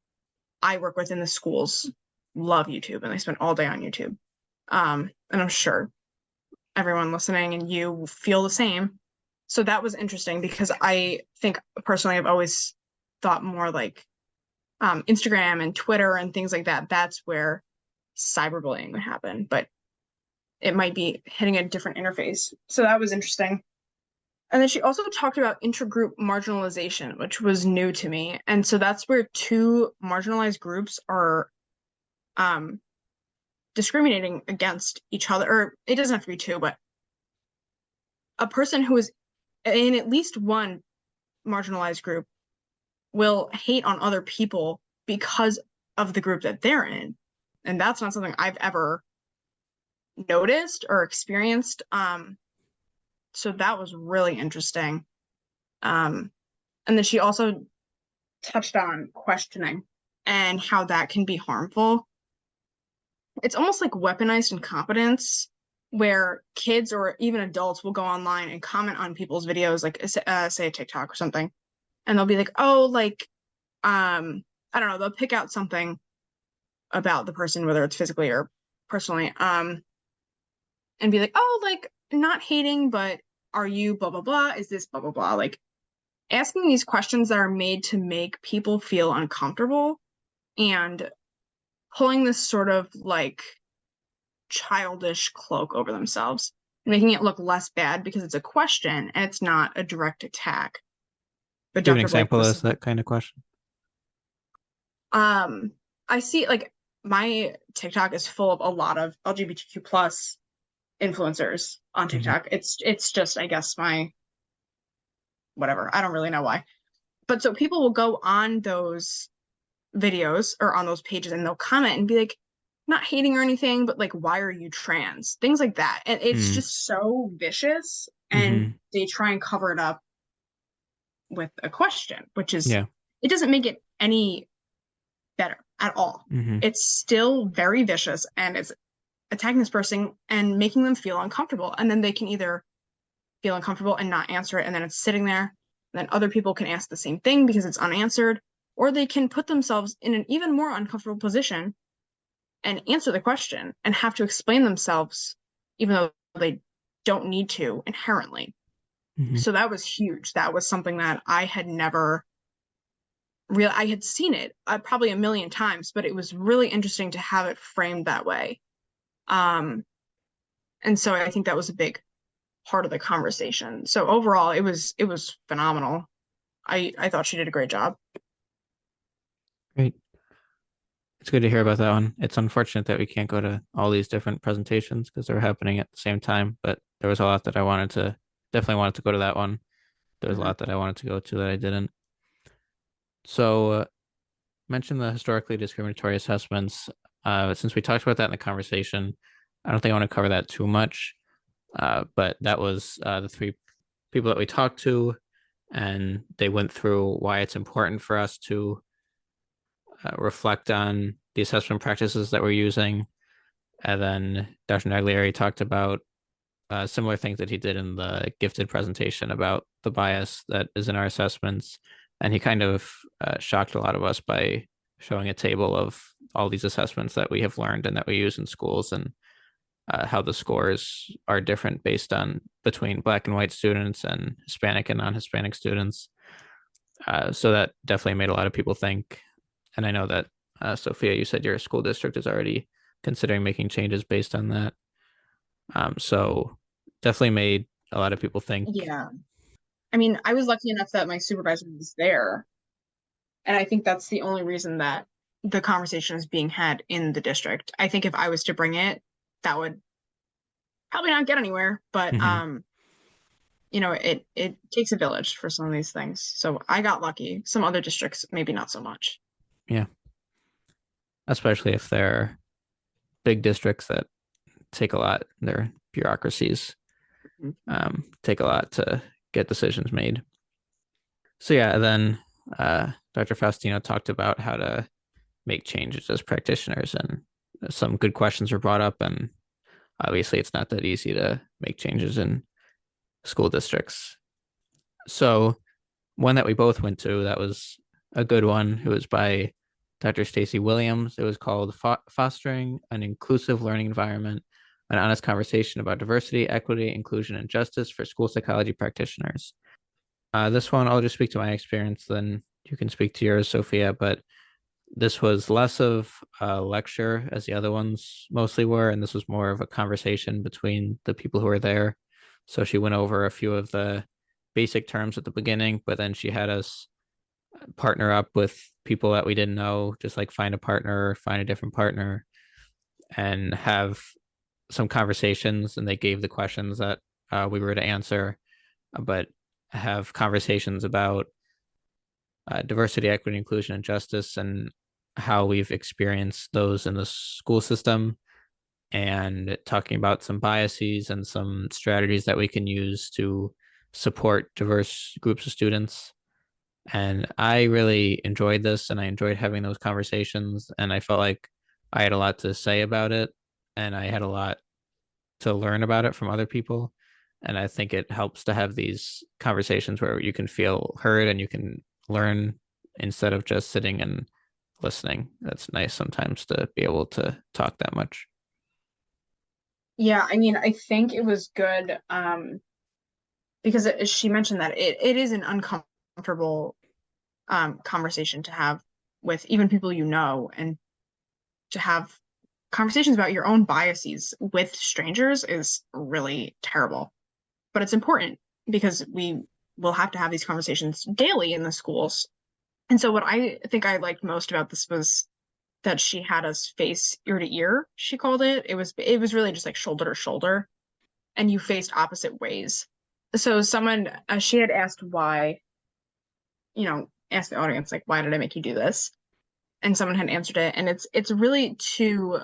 I work with in the schools love YouTube and they spend all day on YouTube. And I'm sure everyone listening and you feel the same. So that was interesting because I think personally I've always thought more like Instagram and Twitter and things like that. That's where cyberbullying would happen, but it might be hitting a different interface. So that was interesting. And then she also talked about intergroup marginalization, which was new to me. And so that's where two marginalized groups are discriminating against each other, or it doesn't have to be two, but a person who is in at least one marginalized group will hate on other people because of the group that they're in. And that's not something I've ever noticed or experienced. So that was really interesting. And then she also touched on questioning and how that can be harmful. It's almost like weaponized incompetence where kids or even adults will go online and comment on people's videos, like say a TikTok or something, and they'll be like, oh, like, I don't know, they'll pick out something about the person, whether it's physically or personally, and be like, oh, like, not hating, but are you blah, blah, blah? Is this blah, blah, blah? Like, asking these questions that are made to make people feel uncomfortable and pulling this sort of like childish cloak over themselves, making it look less bad because it's a question and it's not a direct attack. But Give an Dr. example Blake as that kind of question. I see like my TikTok is full of a lot of LGBTQ plus influencers on TikTok. It's just, I guess, my whatever. I don't really know why. But so people will go on those videos or on those pages and they'll comment and be like, not hating or anything, but like, why are you trans? Things like that. And it's just so vicious. And they try and cover it up with a question, which is, it doesn't make it any better at all. It's still very vicious and it's attacking this person and making them feel uncomfortable. And then they can either feel uncomfortable and not answer it, and then it's sitting there. And then other people can ask the same thing because it's unanswered, or they can put themselves in an even more uncomfortable position and answer the question and have to explain themselves, even though they don't need to inherently. So that was huge. That was something that I had never I had seen it probably a million times, but it was really interesting to have it framed that way. And so I think that was a big part of the conversation. So overall, it was phenomenal. I thought she did a great job. Great. It's good to hear about that one. It's unfortunate that we can't go to all these different presentations because they're happening at the same time, but there was a lot that I definitely wanted to go to that one. There was a lot that I wanted to go to that I didn't. So mention the historically discriminatory assessments. Since we talked about that in the conversation, I don't think I want to cover that too much. But that was the three people that we talked to, and they went through why it's important for us to reflect on the assessment practices that we're using. And then Dr. Naglieri talked about similar things that he did in the gifted presentation about the bias that is in our assessments. And he kind of shocked a lot of us by showing a table of all these assessments that we have learned and that we use in schools, and how the scores are different based on between Black and white students and Hispanic and non-Hispanic students. So that definitely made a lot of people think. And I know that, Sophia, you said your school district is already considering making changes based on that. So definitely made a lot of people think. Yeah. I mean, I was lucky enough that my supervisor was there. And I think that's the only reason that the conversation is being had in the district. I think if I was to bring it, that would probably not get anywhere. But you know, it takes a village for some of these things. So I got lucky. Some other districts, maybe not so much. Yeah. Especially if they're big districts that take a lot, their bureaucracies take a lot to get decisions made. So yeah, then Dr. Faustino talked about how to make changes as practitioners, and some good questions were brought up, and obviously it's not that easy to make changes in school districts. So one that we both went to that was a good one, it was by Dr. Stacy Williams. It was called Fostering an Inclusive Learning Environment, an honest conversation about diversity, equity, inclusion, and justice for school psychology practitioners. This one, I'll just speak to my experience, then you can speak to yours, Sophia, but this was less of a lecture as the other ones mostly were, and this was more of a conversation between the people who were there. So she went over a few of the basic terms at the beginning, but then she had us partner up with people that we didn't know, just like find a partner, find a different partner, and have some conversations. And they gave the questions that we were to answer, but have conversations about diversity, equity, inclusion, and justice, and how we've experienced those in the school system, and talking about some biases and some strategies that we can use to support diverse groups of students. And I really enjoyed this, and I enjoyed having those conversations, and I felt like I had a lot to say about it, and I had a lot to learn about it from other people. And I think it helps to have these conversations where you can feel heard and you can learn instead of just sitting and listening. That's nice sometimes to be able to talk that much. Yeah, I mean, I think it was good because she mentioned that it is an uncomfortable conversation to have with even people you know, and to have conversations about your own biases with strangers is really terrible. But it's important because we will have to have these conversations daily in the schools. And so what I think I liked most about this was that she had us face ear to ear, she called it. It was really just like shoulder to shoulder, and you faced opposite ways. So someone, she had asked why, asked the audience, like, why did I make you do this? And someone had answered it. And it's really to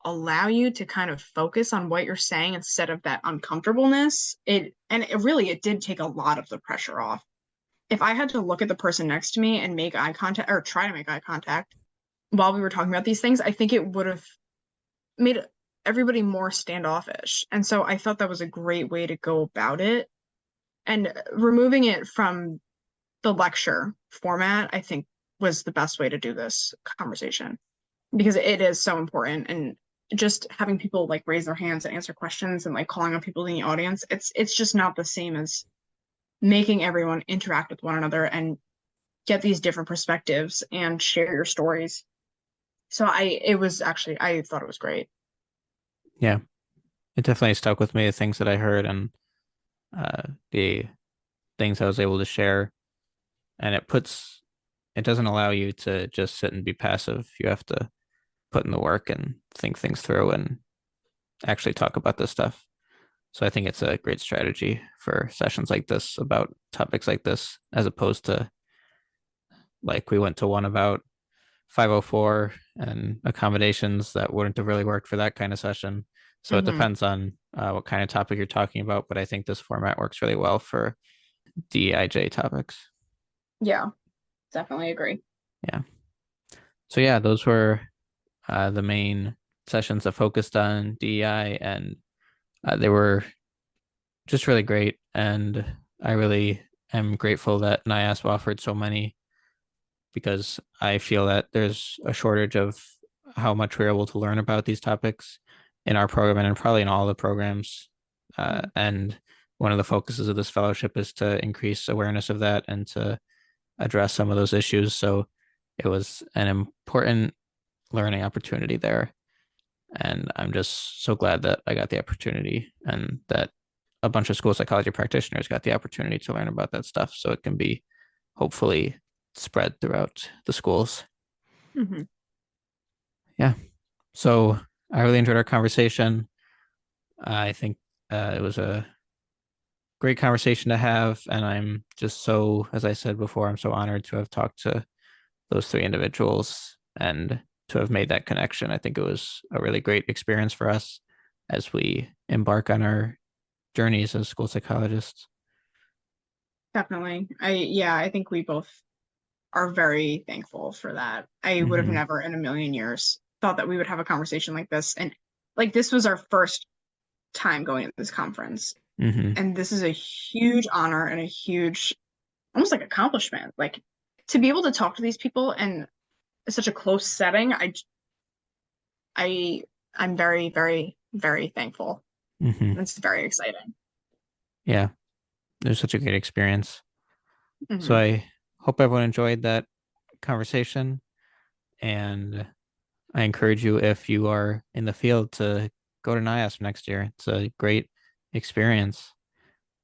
allow you to kind of focus on what you're saying instead of that uncomfortableness. It did take a lot of the pressure off. If I had to look at the person next to me and make eye contact, or try to make eye contact while we were talking about these things, I think it would have made everybody more standoffish. And so I thought that was a great way to go about it. And removing it from the lecture format, I think, was the best way to do this conversation, because it is so important. And just having people like raise their hands and answer questions and like calling on people in the audience, it's just not the same as making everyone interact with one another and get these different perspectives and share your stories. So I thought it was great. Yeah, it definitely stuck with me, the things that I heard and the things I was able to share. And it doesn't allow you to just sit and be passive. You have to put in the work and think things through and actually talk about this stuff. So I think it's a great strategy for sessions like this about topics like this, as opposed to like we went to one about 504 and accommodations that wouldn't have really worked for that kind of session. So it depends on what kind of topic you're talking about. But I think this format works really well for DEIJ topics. Yeah, definitely agree. Yeah. So yeah, those were the main sessions that focused on DEI, and they were just really great. And I really am grateful that NIASP offered so many, because I feel that there's a shortage of how much we're able to learn about these topics in our program and probably in all the programs. And one of the focuses of this fellowship is to increase awareness of that and to address some of those issues. So it was an important learning opportunity there. And I'm just so glad that I got the opportunity and that a bunch of school psychology practitioners got the opportunity to learn about that stuff so it can be hopefully spread throughout the schools. Mm-hmm. Yeah. So I really enjoyed our conversation. I think it was a great conversation to have. And I'm just so, as I said before, I'm so honored to have talked to those three individuals and to have made that connection. I think it was a really great experience for us as we embark on our journeys as school psychologists. Definitely. I think we both are very thankful for that. I would have never in a million years thought that we would have a conversation like this. And like, this was our first time going to this conference. And this is a huge honor and a huge, almost like accomplishment. Like, to be able to talk to these people in such a close setting, I'm very, very, very thankful. It's very exciting. Yeah, it was such a great experience. So I hope everyone enjoyed that conversation, and I encourage you, if you are in the field, to go to NIASP next year. It's a great experience,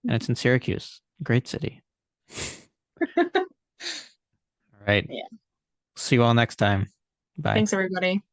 and it's in Syracuse, great city. All right. Yeah. See you all next time. Bye. Thanks, everybody.